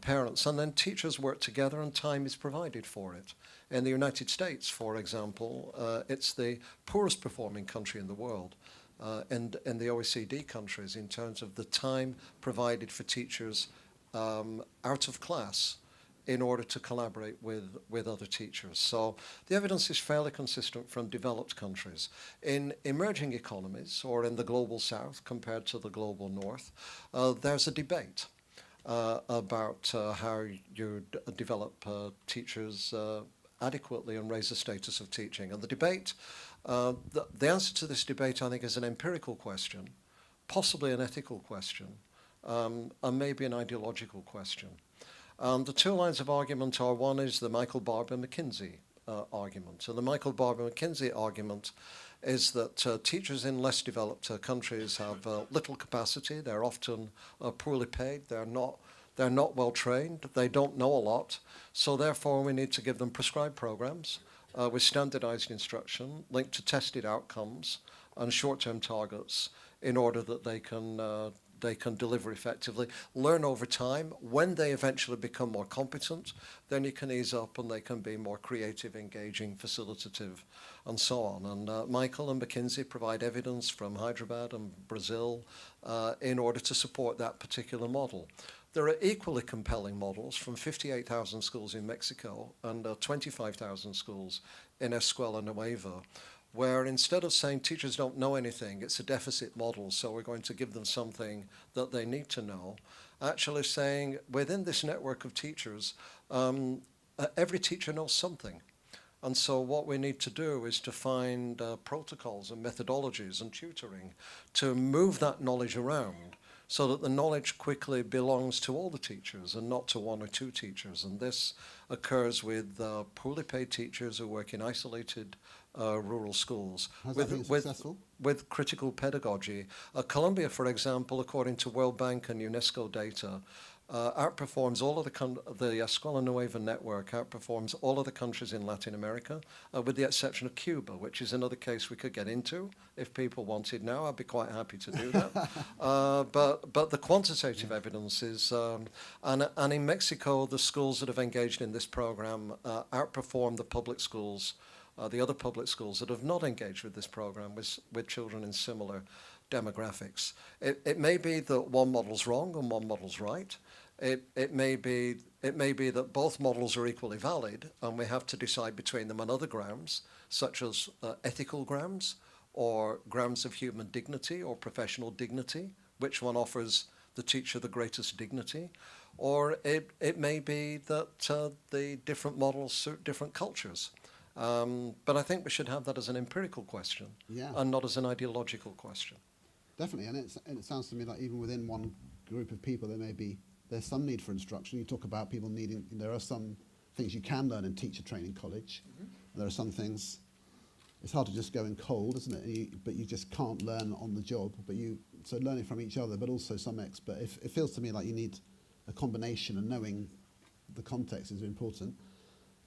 parents. And then teachers work together and time is provided for it. In the United States, for example, it's the poorest performing country in the world. In the OECD countries, in terms of the time provided for teachers out of class in order to collaborate with other teachers. So the evidence is fairly consistent from developed countries. In emerging economies, or in the global south compared to the global north, there's a debate about how you develop teachers adequately and raise the status of teaching. And the debate, the answer to this debate, I think, is an empirical question, possibly an ethical question, and maybe an ideological question. The two lines of argument are, one is the Michael Barber-McKinsey argument. So the Michael Barber-McKinsey argument is that teachers in less developed countries have little capacity. They're often poorly paid. They're not well trained. They don't know a lot. So therefore, we need to give them prescribed programs with standardized instruction linked to tested outcomes and short-term targets in order that they can they can deliver effectively, learn over time. When they eventually become more competent, then you can ease up and they can be more creative, engaging, facilitative, and so on. And Michael and McKinsey provide evidence from Hyderabad and Brazil in order to support that particular model. There are equally compelling models from 58,000 schools in Mexico and 25,000 schools in Escuela Nueva, where instead of saying teachers don't know anything, it's a deficit model, so we're going to give them something that they need to know, actually saying within this network of teachers, every teacher knows something. And so what we need to do is to find protocols and methodologies and tutoring to move that knowledge around so that the knowledge quickly belongs to all the teachers and not to one or two teachers. And this occurs with poorly paid teachers who work in isolated rural schools Has that been successful? with critical pedagogy. Colombia, for example, according to World Bank and UNESCO data, outperforms all of the Escuela Nueva network outperforms all of the countries in Latin America, with the exception of Cuba, which is another case we could get into if people wanted now. I'd be quite happy to do that. But the quantitative evidence is, and in Mexico, the schools that have engaged in this program outperform the public schools, the other public schools that have not engaged with this program with children in similar demographics. It may be that one model's wrong and one model's right. It may be that both models are equally valid, and we have to decide between them on other grounds, such as ethical grounds or grounds of human dignity or professional dignity. Which one offers the teacher the greatest dignity? Or it may be that the different models suit different cultures. But I think we should have that as an empirical question, and not as an ideological question. Definitely, and it sounds to me like even within one group of people, there's some need for instruction. You talk about people needing. There are some things you can learn in teacher training college. Mm-hmm. There are some things. It's hard to just go in cold, isn't it? But you just can't learn on the job. So learning from each other, but also some expert. It feels to me like you need a combination, and knowing the context is important.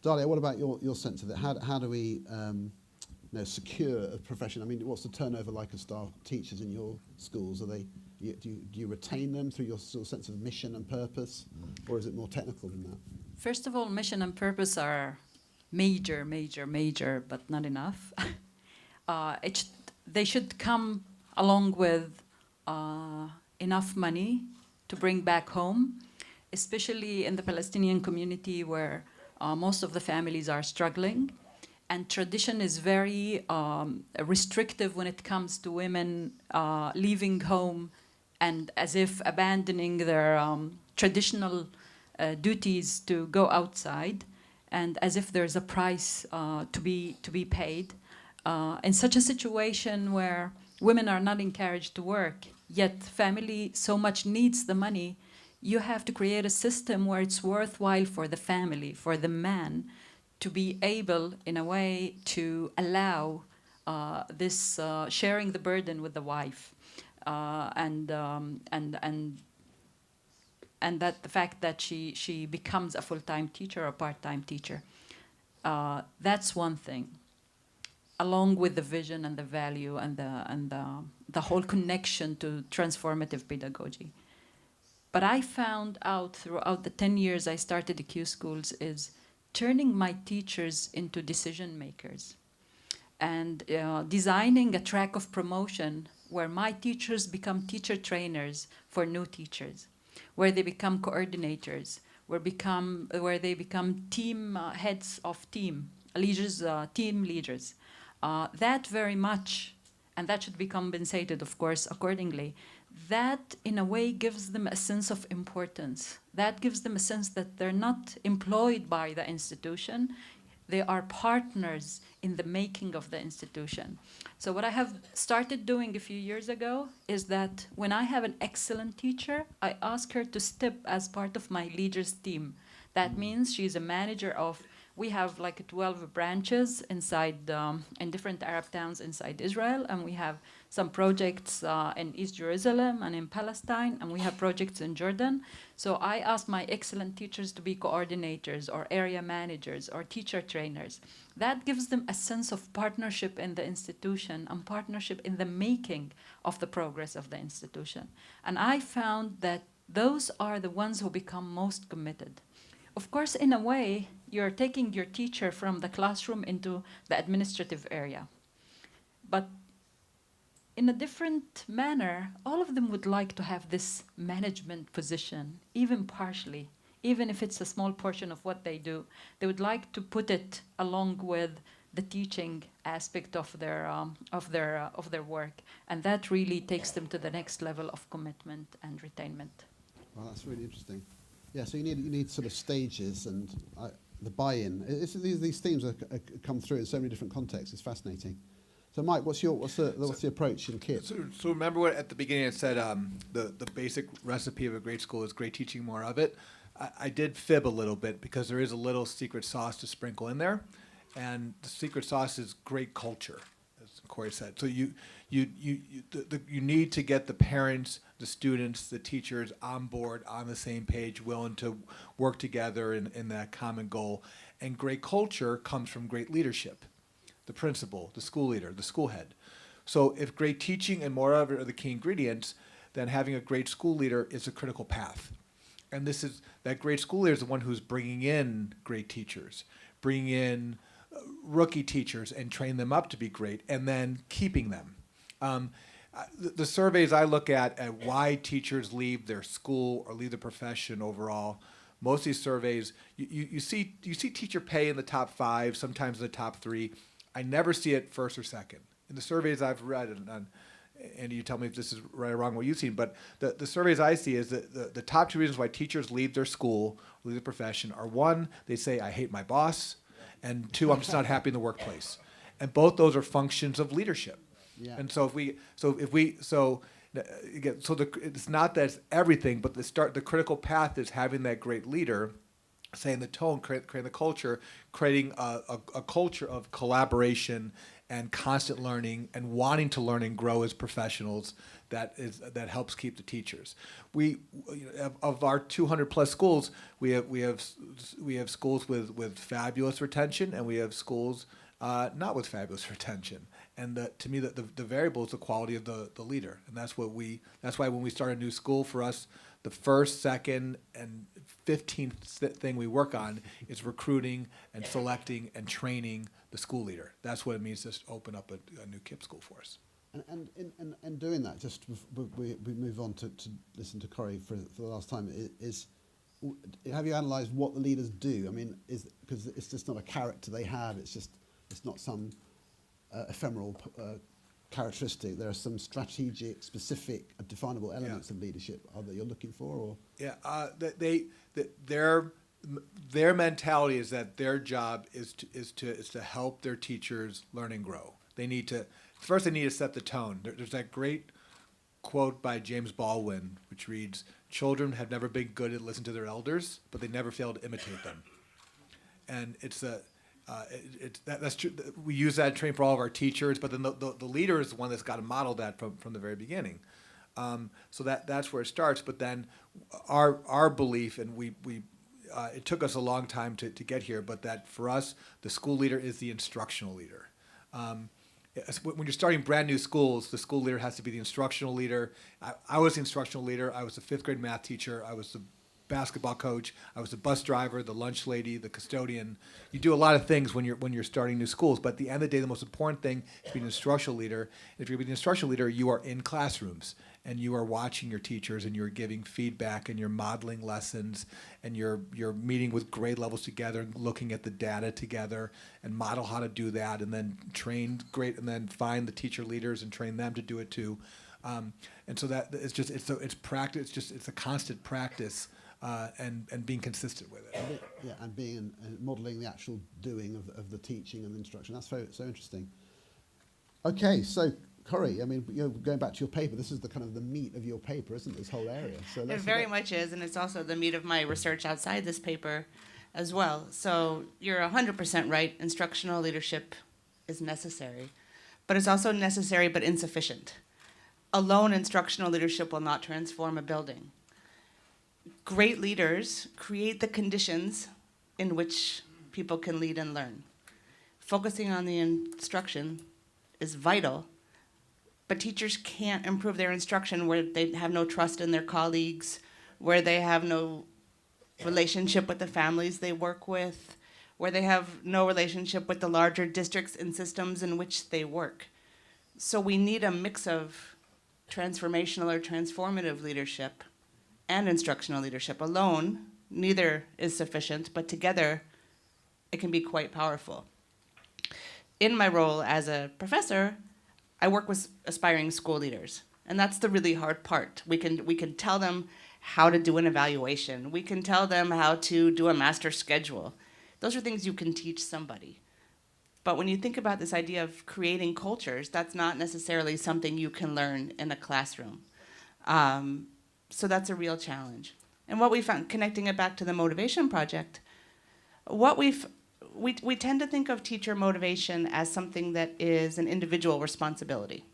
Dalia, what about your sense of it? How do we secure a profession? I mean, what's the turnover like of staff teachers in your schools? Do you retain them through your sort of sense of mission and purpose, or is it more technical than that? First of all, mission and purpose are major, but not enough. They should come along with enough money to bring back home, especially in the Palestinian community where most of the families are struggling. And tradition is very restrictive when it comes to women leaving home and as if abandoning their traditional duties to go outside, and as if there's a price to be paid. In such a situation where women are not encouraged to work, yet family so much needs the money, you have to create a system where it's worthwhile for the family, for the man, to be able, in a way, to allow this sharing the burden with the wife, and that the fact that she becomes a full-time teacher or a part-time teacher. That's one thing, along with the vision and the value and the whole connection to transformative pedagogy. But I found out throughout the 10 years I started the Q schools is turning my teachers into decision makers and designing a track of promotion where my teachers become teacher trainers for new teachers, where they become coordinators, where they become team heads of team leaders. That very much, and that should be compensated, of course, accordingly. That, in a way, gives them a sense of importance. That gives them a sense that they're not employed by the institution. They are partners in the making of the institution. So what I have started doing a few years ago is that when I have an excellent teacher, I ask her to step as part of my leaders team. That means she's a manager of we have like 12 branches inside in different Arab towns inside Israel, and we have some projects in East Jerusalem and in Palestine, and we have projects in Jordan. So I asked my excellent teachers to be coordinators or area managers or teacher trainers. That gives them a sense of partnership in the institution and partnership in the making of the progress of the institution. And I found that those are the ones who become most committed. Of course, in a way, you're taking your teacher from the classroom into the administrative area. But in a different manner, all of them would like to have this management position, even partially, even if it's a small portion of what they do. They would like to put it along with the teaching aspect of their work, and that really takes them to the next level of commitment and retainment. Well, that's really interesting. Yeah, so you need sort of stages and the buy-in. These themes come through in so many different contexts. It's fascinating. So, Mike, what's the approach in KIT? So remember what at the beginning I said the basic recipe of a great school is great teaching, more of it. I did fib a little bit because there is a little secret sauce to sprinkle in there, and the secret sauce is great culture, as Corey said. So you need to get the parents, the students, the teachers on board, on the same page, willing to work together in that common goal. And great culture comes from great leadership. The principal, the school leader, the school head. So if great teaching and more of it are the key ingredients, then having a great school leader is a critical path. And that great school leader is the one who's bringing in great teachers, bringing in rookie teachers and train them up to be great, and then keeping them. The surveys I look at why teachers leave their school or leave the profession overall, most of these surveys, you see teacher pay in the top 5, sometimes in the top 3. I never see it first or second. In the surveys I've read, and Andy, you tell me if this is right or wrong what you've seen, but the surveys I see is that the top 2 reasons why teachers leave their school, leave the profession, are 1, they say, I hate my boss, and 2, I'm just not happy in the workplace. And both those are functions of leadership. Yeah. And so it's not that it's everything, but the critical path is having that great leader, setting the tone, creating the culture, creating a culture of collaboration and constant learning and wanting to learn and grow as professionals that helps keep the teachers. Of our 200 plus schools, we have schools with fabulous retention, and we have schools not with fabulous retention. And to me, the variable is the quality of the leader, and that's why when we start a new school, for us, the first, second, and 15th thing we work on is recruiting and selecting and training the school leader. That's what it means to open up a new KIPP school for us. And in doing that, just we move on to listen to Corey for the last time, have you analysed what the leaders do? I mean, because it's just not a character they have, it's not some ephemeral characteristic. There are some strategic, specific, definable elements of leadership that you're looking for, or their mentality is that their job is to help their teachers learn and grow. They need to set the tone. There's that great quote by James Baldwin, which reads, "Children have never been good at listening to their elders, but they never fail to imitate them." And that's true. We use that train for all of our teachers, but then the leader is the one that's got to model that from the very beginning. So that's where it starts. But then our belief, and we it took us a long time to get here, but that for us, the school leader is the instructional leader. When you're starting brand new schools, the school leader has to be the instructional leader. I was the instructional leader. I was the 5th grade math teacher. I was the basketball coach. I was the bus driver, the lunch lady, the custodian. You do a lot of things when you're starting new schools, but at the end of the day, the most important thing is being an instructional leader. If you're being an instructional leader, you are in classrooms and you are watching your teachers and you're giving feedback and you're modeling lessons and you're meeting with grade levels together and looking at the data together and model how to do that, and then and then find the teacher leaders and train them to do it too. And so that it's practice. It's a constant practice. And being consistent with it. And being modelling the actual doing of the teaching and the instruction. That's so interesting. Okay, so Corey, I mean, going back to your paper, this is the kind of the meat of your paper, isn't it? This whole area. So it very much is, and it's also the meat of my research outside this paper as well. So you're 100% right, instructional leadership is necessary, but it's also necessary but insufficient. Alone instructional leadership will not transform a building. Great leaders create the conditions in which people can lead and learn. Focusing on the instruction is vital, but teachers can't improve their instruction where they have no trust in their colleagues, where they have no relationship with the families they work with, where they have no relationship with the larger districts and systems in which they work. So we need a mix of transformational or transformative leadership and instructional leadership. Alone, neither is sufficient, but together, it can be quite powerful. In my role as a professor, I work with aspiring school leaders, and that's the really hard part. We can tell them how to do an evaluation. We can tell them how to do a master schedule. Those are things you can teach somebody. But when you think about this idea of creating cultures, that's not necessarily something you can learn in a classroom. So that's a real challenge. And what we found, connecting it back to the motivation project, we tend to think of teacher motivation as something that is an individual responsibility.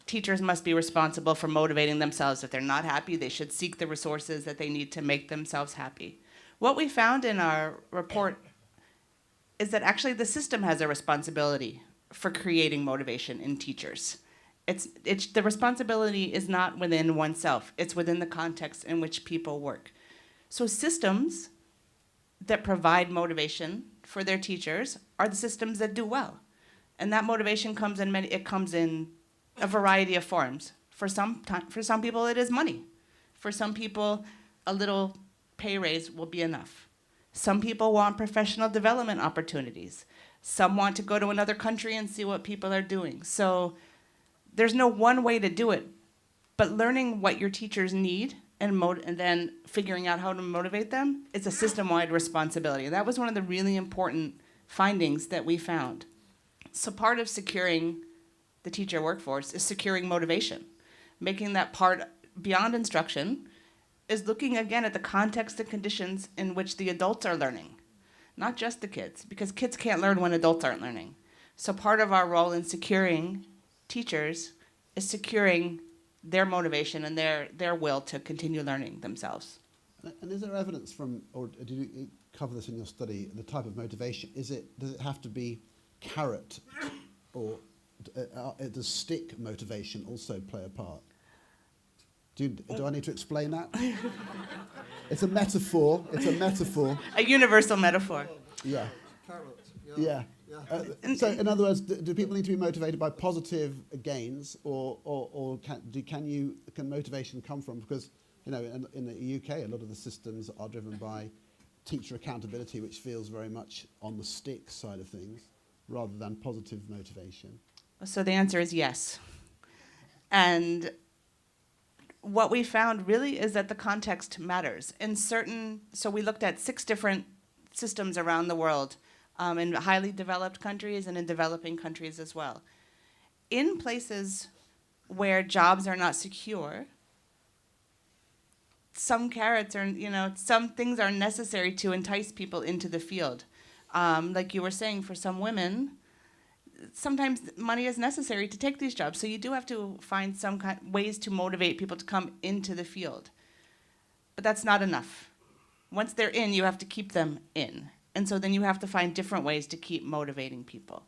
Teachers must be responsible for motivating themselves. If they're not happy, they should seek the resources that they need to make themselves happy. What we found in our report is that actually the system has a responsibility for creating motivation in teachers. The responsibility is not within oneself. It's within the context in which people work. So systems that provide motivation for their teachers are the systems that do well. And that motivation comes in a variety of forms. For some people, it is money. For some people, a little pay raise will be enough. Some people want professional development opportunities. Some want to go to another country and see what people are doing. So there's no one way to do it, but learning what your teachers need and then figuring out how to motivate them is a system-wide responsibility. And that was one of the really important findings that we found. So part of securing the teacher workforce is securing motivation. Making that part beyond instruction is looking again at the context and conditions in which the adults are learning, not just the kids, because kids can't learn when adults aren't learning. So part of our role in securing teachers is securing their motivation and their will to continue learning themselves. And is there evidence from, or do you cover this in your study, the type of motivation? Does it have to be carrot, or does stick motivation also play a part? Do I need to explain that? It's a metaphor. It's a metaphor. A universal metaphor. Yeah. Carrot. Yeah. So, in other words, do people need to be motivated by positive gains, or can motivation come from, because in the UK a lot of the systems are driven by teacher accountability, which feels very much on the stick side of things, rather than positive motivation. So the answer is yes. And what we found really is that the context matters. So we looked at 6 different systems around the world, in highly developed countries and in developing countries as well. In places where jobs are not secure, some carrots are, some things are necessary to entice people into the field. Like you were saying, for some women, sometimes money is necessary to take these jobs. So you do have to find some ways to motivate people to come into the field. But that's not enough. Once they're in, you have to keep them in. And so then you have to find different ways to keep motivating people.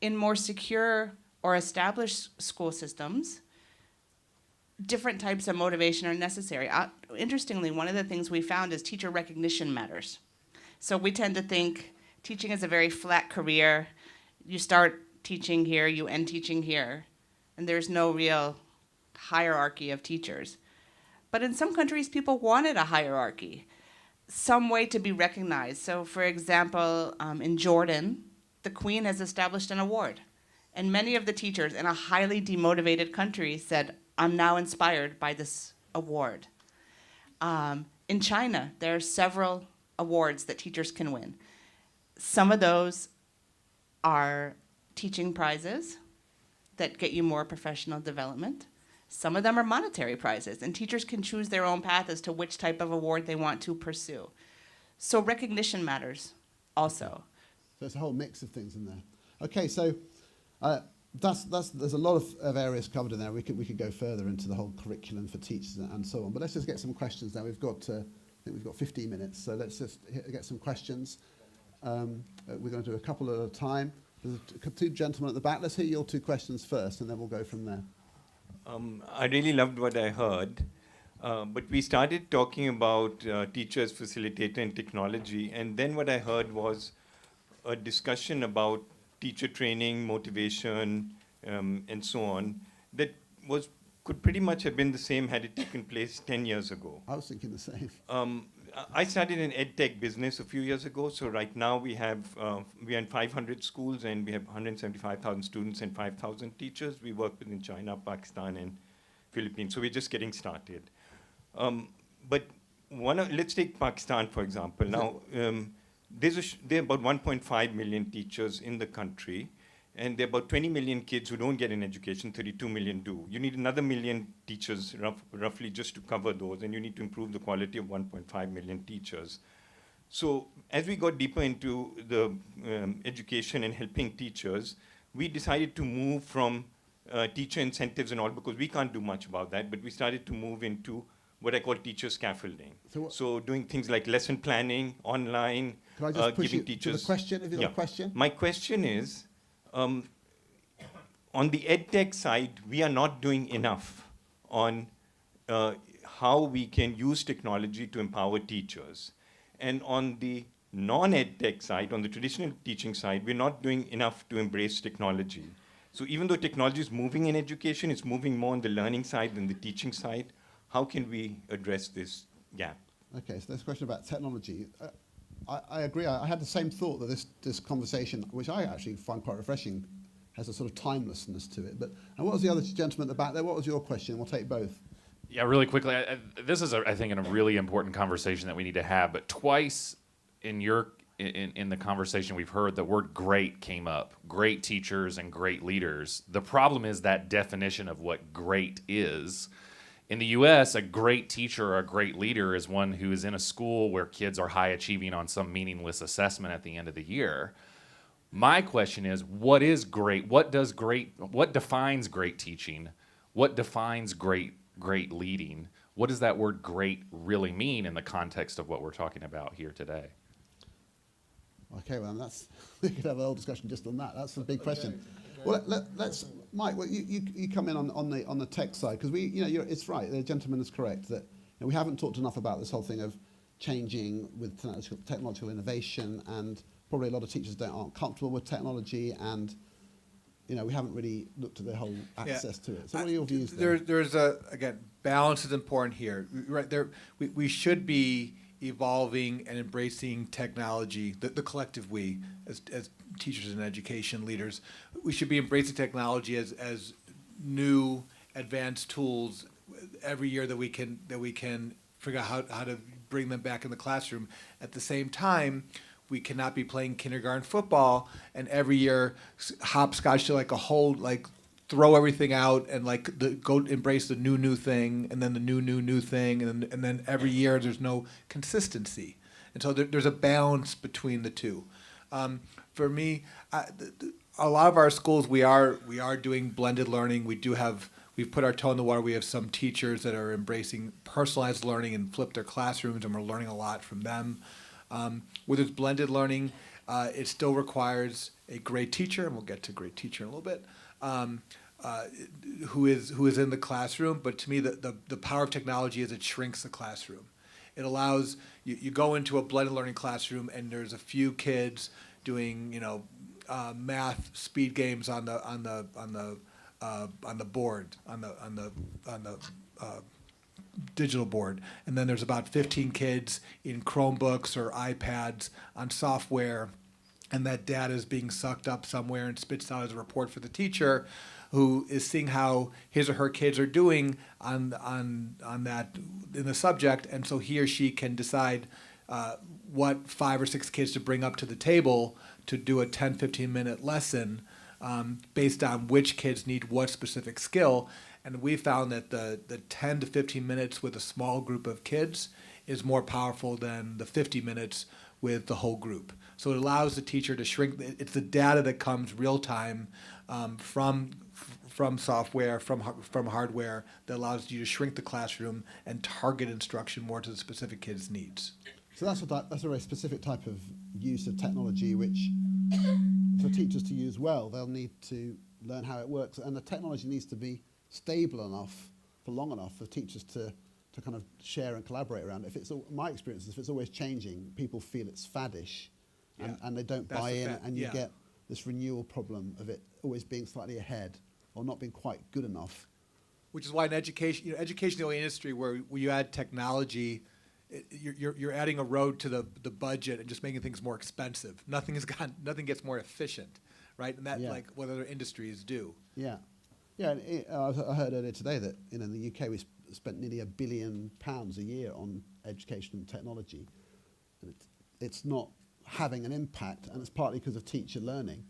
In more secure or established school systems, different types of motivation are necessary. Interestingly, one of the things we found is teacher recognition matters. So we tend to think teaching is a very flat career. You start teaching here, you end teaching here, and there's no real hierarchy of teachers. But in some countries, people wanted a hierarchy, some way to be recognized. So for example, in Jordan, the Queen has established an award. And many of the teachers in a highly demotivated country said, I'm now inspired by this award. In China, there are several awards that teachers can win. Some of those are teaching prizes that get you more professional development. Some of them are monetary prizes, and teachers can choose their own path as to which type of award they want to pursue. So recognition matters also. So it's a whole mix of things in there. Okay, so there's a lot of areas covered in there. We could go further into the whole curriculum for teachers and so on. But let's just get some questions now. We've got I think we've got 15 minutes, so let's just get some questions. We're going to do a couple at a time. There's two gentlemen at the back. Let's hear your two questions first, and then we'll go from there. I really loved what I heard, but we started talking about teachers, facilitator, and technology, and then what I heard was a discussion about teacher training, motivation, and so on, that could pretty much have been the same had it taken place 10 years ago. I was thinking the same. I started an ed tech business a few years ago, so right now we are in 500 schools and we have 175,000 students and 5,000 teachers. We work within China, Pakistan, and Philippines, so we're just getting started. But let's take Pakistan, for example. Now, there are about 1.5 million teachers in the country, and there are about 20 million kids who don't get an education, 32 million do. You need another million teachers roughly just to cover those, and you need to improve the quality of 1.5 million teachers. So as we got deeper into the education and helping teachers, we decided to move from teacher incentives and all, because we can't do much about that, but we started to move into what I call teacher scaffolding. So doing things like lesson planning, online, Can I just push giving you teachers... to the question, if you have a question? My question is, on the EdTech side, we are not doing enough on how we can use technology to empower teachers. And on the non-EdTech side, on the traditional teaching side, we're not doing enough to embrace technology. So even though technology is moving in education, it's moving more on the learning side than the teaching side. How can we address this gap? Okay, so there's a question about technology. I agree. I had the same thought that this conversation, which I actually find quite refreshing, has a sort of timelessness to it. And what was the other gentleman at the back there? What was your question? We'll take both. Yeah, really quickly. This is, I think, a really important conversation that we need to have. But twice in the conversation we've heard, the word "great" came up. Great teachers and great leaders. The problem is that definition of what great is. In the U.S., a great teacher or a great leader is one who is in a school where kids are high achieving on some meaningless assessment at the end of the year. My question is, what is great? What defines great teaching? What defines great leading? What does that word great really mean in the context of what we're talking about here today? Okay, well, we could have a whole discussion just on that. That's a big question. Well, let's Mike. Well, you come in on the tech side, because it's right. The gentleman is correct that we haven't talked enough about this whole thing of changing with technological innovation, and probably a lot of teachers aren't comfortable with technology, and we haven't really looked at the whole access to it. So what are your views there? There's again, balance is important here. Right there, we should be evolving and embracing technology. The collective we, as teachers and education leaders, we should be embracing technology as new advanced tools every year that we can figure out how to bring them back in the classroom. At the same time, we cannot be playing kindergarten football and every year hopscotch to throw everything out and go embrace the new thing and then the new thing and then every year there's no consistency, and so there's a balance between the two. For me, a lot of our schools we are doing blended learning. We've put our toe in the water. We have some teachers that are embracing personalized learning and flip their classrooms, and we're learning a lot from them. With its blended learning, it still requires a great teacher, and we'll get to great teacher in a little bit. Who is in the classroom, but to me the power of technology is it shrinks the classroom. It allows you go into a blended learning classroom and there's a few kids doing math speed games on the board on the digital board, and then there's about 15 kids in Chromebooks or iPads on software, and that data is being sucked up somewhere and spits out as a report for the teacher, who is seeing how his or her kids are doing on that in the subject, and so he or she can decide what 5 or 6 kids to bring up to the table to do a 10-15 minute lesson based on which kids need what specific skill. And we found that the 10 to 15 minutes with a small group of kids is more powerful than the 50 minutes with the whole group. So it allows the teacher to shrink. It's the data that comes real time from software, from hardware, that allows you to shrink the classroom and target instruction more to the specific kid's needs. So that's a very specific type of use of technology, which for teachers to use well, they'll need to learn how it works, and the technology needs to be stable enough for long enough for teachers to kind of share and collaborate around. My experience is if it's always changing, people feel it's faddish, and they don't buy in, and you get this renewal problem of it always being slightly ahead or not being quite good enough. Which is why in education, education is the only industry where you add technology, you're adding a road to the budget and just making things more expensive. Nothing gets more efficient, right? And that like what other industries do. Yeah, and I heard earlier today that in the UK we spent nearly £1 billion a year on education and technology, and it's not having an impact, and it's partly because of teacher learning,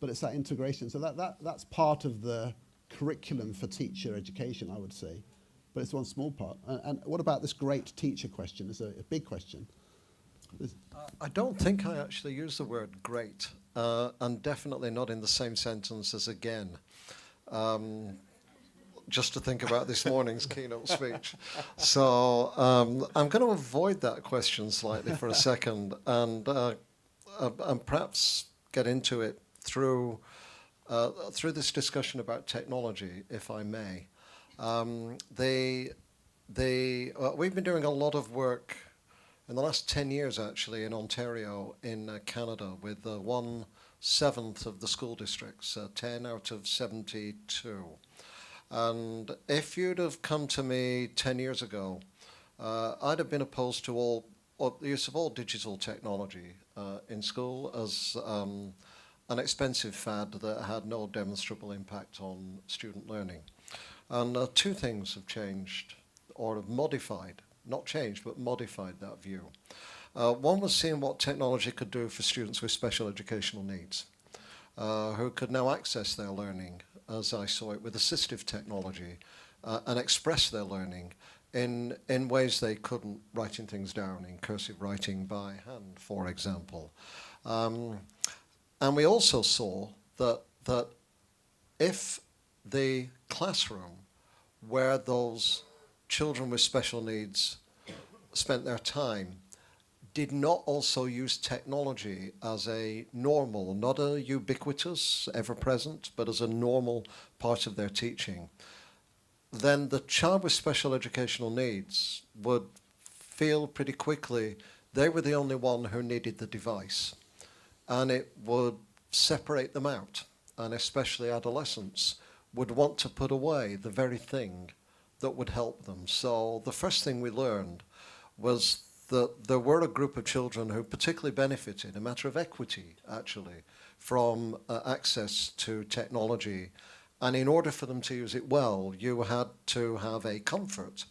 but it's that integration. So that's part of the curriculum for teacher education, I would say, but it's one small part. And what about this great teacher question? It's a big question. I don't think I actually use the word great, and definitely not in the same sentence as again. Just to think about this morning's keynote speech. So I'm going to avoid that question slightly for a second and perhaps get into it through this discussion about technology, if I may. We've been doing a lot of work in the last 10 years, actually, in Ontario, in Canada, with 1/7 of the school districts, 10 out of 72. And if you'd have come to me 10 years ago, I'd have been opposed to the use of all digital technology in school as an expensive fad that had no demonstrable impact on student learning. And two things have changed, or have modified, not changed, but modified that view. One was seeing what technology could do for students with special educational needs, who could now access their learning, as I saw it, with assistive technology, and express their learning in ways they couldn't, writing things down in cursive writing by hand, for example. And we also saw that if the classroom where those children with special needs spent their time did not also use technology as a normal, not a ubiquitous, ever-present, but as a normal part of their teaching, then the child with special educational needs would feel pretty quickly they were the only one who needed the device. And it would separate them out, and especially adolescents would want to put away the very thing that would help them. So the first thing we learned was that there were a group of children who particularly benefited, a matter of equity, actually, from access to technology. And in order for them to use it well, you had to have a comfort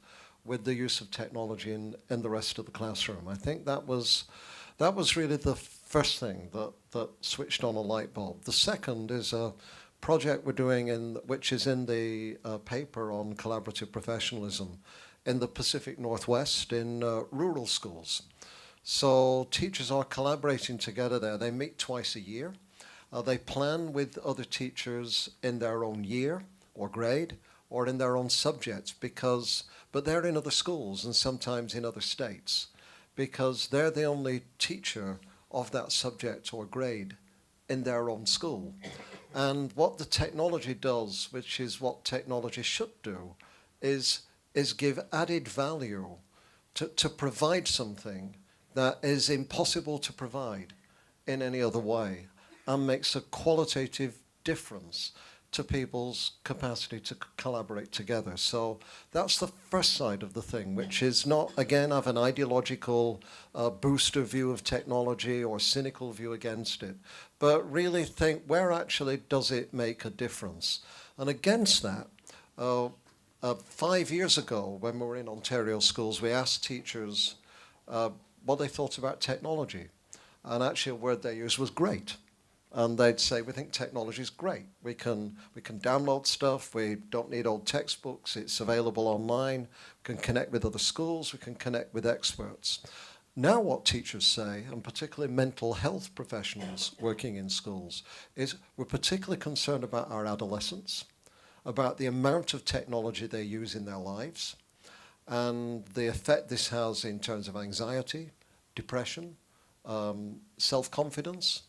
with the use of technology in the rest of the classroom. I think that was really the first thing that switched on a light bulb. The second is a project we're doing which is in the paper on collaborative professionalism in the Pacific Northwest in rural schools. So teachers are collaborating together there. They meet twice a year. They plan with other teachers in their own year or grade or in their own subjects but they're in other schools and sometimes in other states because they're the only teacher of that subject or grade in their own school. And what the technology does, which is what technology should do, is give added value to provide something that is impossible to provide in any other way and makes a qualitative difference to people's capacity to collaborate together. So that's the first side of the thing, which is not, again, have an ideological booster view of technology or cynical view against it, but really think where actually does it make a difference. And against that, 5 years ago, when we were in Ontario schools, we asked teachers what they thought about technology. And actually a word they used was great. and they'd say, we think technology is great. We can download stuff. We don't need old textbooks. It's available online. We can connect with other schools. We can connect with experts. Now what teachers say, and particularly mental health professionals working in schools, is we're particularly concerned about our adolescents, about the amount of technology they use in their lives, and the effect this has in terms of anxiety, depression, self-confidence,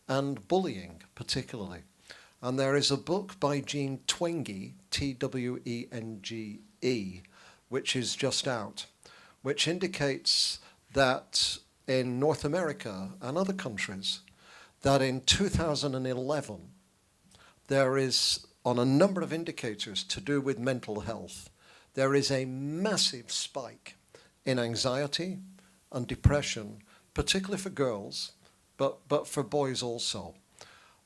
and bullying particularly. And there is a book by Jean Twenge, Twenge, which is just out, which indicates that in North America and other countries, that in 2011, there is, on a number of indicators to do with mental health, there is a massive spike in anxiety and depression, particularly for girls, but for boys also.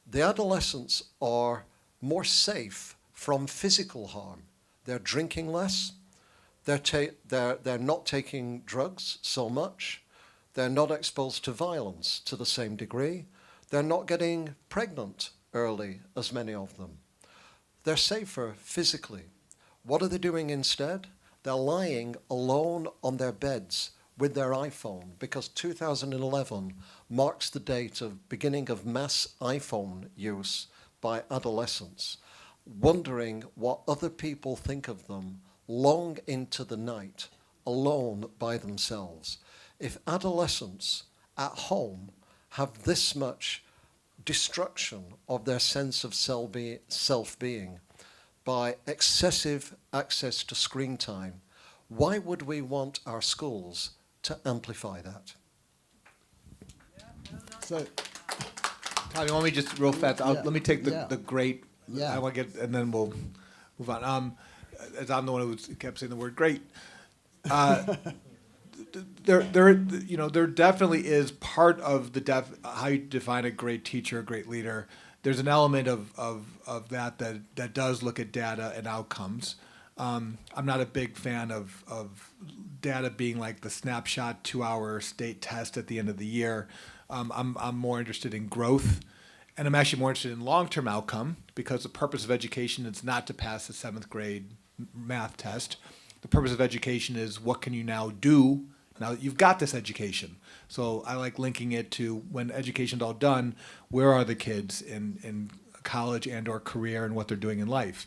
The adolescents are more safe from physical harm. They're drinking less. They're not taking drugs so much. They're not exposed to violence to the same degree. They're not getting pregnant early, as many of them. They're safer physically. What are they doing instead? They're lying alone on their beds with their iPhone, because 2011 marks the date of beginning of mass iPhone use by adolescents, wondering what other people think of them long into the night, alone by themselves. If adolescents at home have this much destruction of their sense of self-being by excessive access to screen time, why would we want our schools to amplify that? So, Tommy, let me just real fast. Let me take the great. Yeah. I want to get, and then we'll move on. As I'm the one who kept saying the word great. There definitely is part of the how you define a great teacher, a great leader. There's an element of that does look at data and outcomes. I'm not a big fan of data being like the snapshot 2-hour state test at the end of the year. I'm more interested in growth, and I'm actually more interested in long-term outcome, because the purpose of education is not to pass the 7th grade math test. The purpose of education is, what can you now do now that you've got this education? So I like linking it to, when education's all done, where are the kids in college and or career, and what they're doing in life.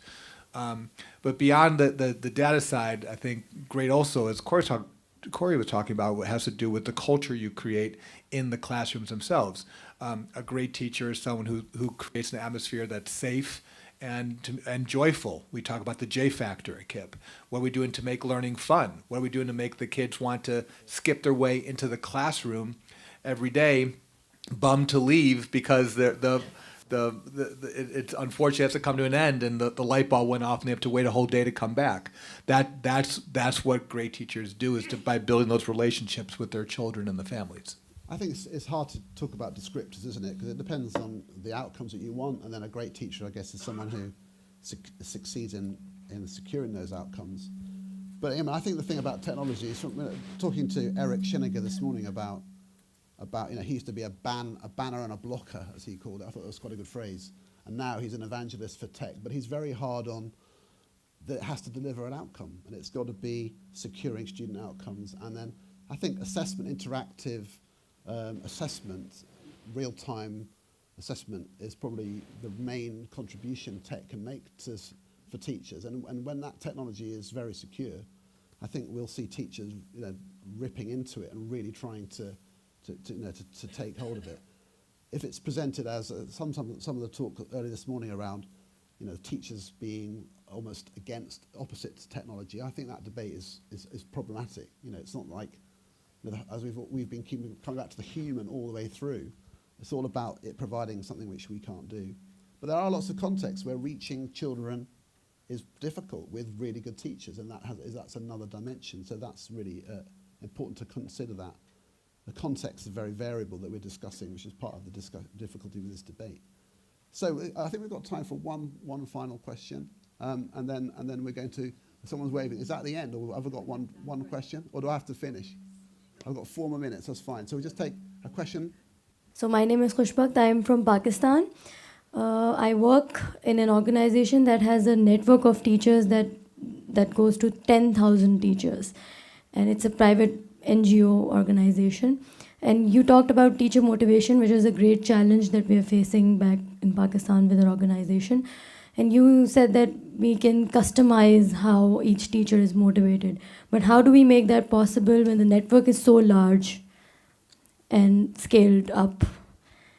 But beyond the data side, I think great also, as Corey was talking about, what has to do with the culture you create in the classrooms themselves. A great teacher is someone who creates an atmosphere that's safe and joyful. We talk about the J factor at KIPP. What are we doing to make learning fun? What are we doing to make the kids want to skip their way into the classroom every day, bummed to leave because it's unfortunately has to come to an end, and the light bulb went off and they have to wait a whole day to come back. That's what great teachers do, is by building those relationships with their children and the families. I think it's hard to talk about descriptors, isn't it? Because it depends on the outcomes that you want, and then a great teacher, I guess, is someone who succeeds in securing those outcomes. But I think the thing about technology is, talking to Eric Schinniger this morning about he used to be a banner and a blocker, as he called it. I thought that was quite a good phrase. And now he's an evangelist for tech, but he's very hard on that it has to deliver an outcome, and it's got to be securing student outcomes. And then I think assessment, interactive assessment, real-time assessment is probably the main contribution tech can make for teachers. And when that technology is very secure, I think we'll see teachers ripping into it and really trying to take hold of it. If it's presented as some of the talk earlier this morning around teachers being almost opposite to technology, I think that debate is problematic. It's not like, as we've been coming back to the human all the way through. It's all about it providing something which we can't do. But there are lots of contexts where reaching children is difficult with really good teachers, and that's another dimension. So that's really important to consider that. The context is very variable that we're discussing, which is part of the difficulty with this debate. So I think we've got time for one final question, and then we're going to. Someone's waving. Is that the end, or have I got one question, or do I have to finish? I've got 4 more minutes. That's fine. So we just take a question. So my name is Khushbakt. I am from Pakistan. I work in an organization that has a network of teachers that goes to 10,000 teachers. And it's a private NGO organization. And you talked about teacher motivation, which is a great challenge that we are facing back in Pakistan with our organization. And you said that we can customize how each teacher is motivated. But how do we make that possible when the network is so large and scaled up?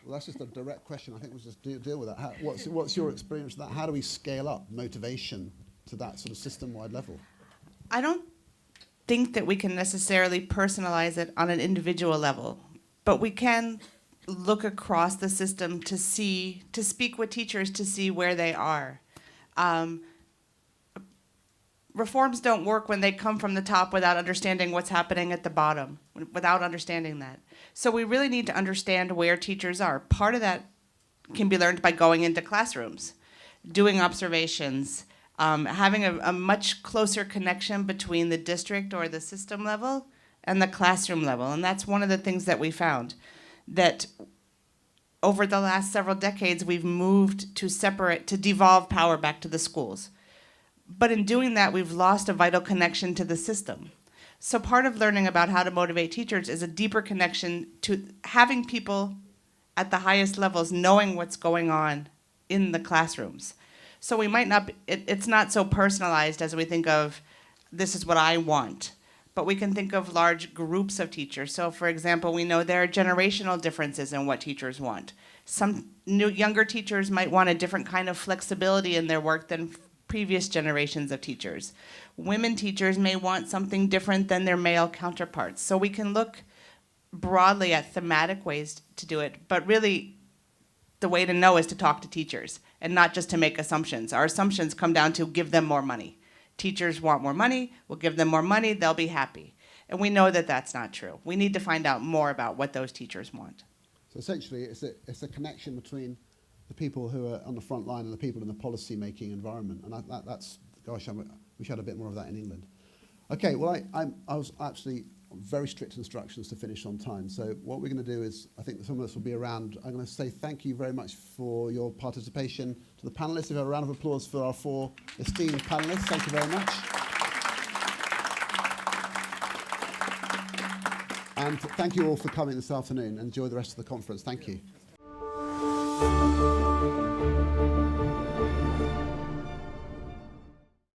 Well, that's just a direct question. I think we'll just deal with that. What's your experience with that? How do we scale up motivation to that sort of system-wide level? I don't think that we can necessarily personalize it on an individual level, but we can look across the system to speak with teachers to see where they are. Reforms don't work when they come from the top without understanding what's happening at the bottom, without understanding that. So we really need to understand where teachers are. Part of that can be learned by going into classrooms, doing observations, having a much closer connection between the district or the system level and the classroom level. And that's one of the things that we found, that over the last several decades, we've moved to devolve power back to the schools. But in doing that, we've lost a vital connection to the system. So part of learning about how to motivate teachers is a deeper connection to having people at the highest levels knowing what's going on in the classrooms. So we might not, it's not so personalized as we think of, this is what I want. But we can think of large groups of teachers. So for example, we know there are generational differences in what teachers want. Some younger teachers might want a different kind of flexibility in their work than previous generations of teachers. Women teachers may want something different than their male counterparts. So we can look broadly at thematic ways to do it, but really the way to know is to talk to teachers and not just to make assumptions. Our assumptions come down to give them more money. Teachers want more money, we'll give them more money, they'll be happy. And we know that that's not true. We need to find out more about what those teachers want. So essentially, it's a connection between the people who are on the front line and the people in the policy-making environment. And that's, gosh, we should have a bit more of that in England. Okay, well, I was actually very strict instructions to finish on time. So what we're going to do is, I think some of us will be around. I'm going to say thank you very much for your participation to the panelists. If we have a round of applause for our 4 esteemed panelists. Thank you very much. And thank you all for coming this afternoon. Enjoy the rest of the conference. Thank you.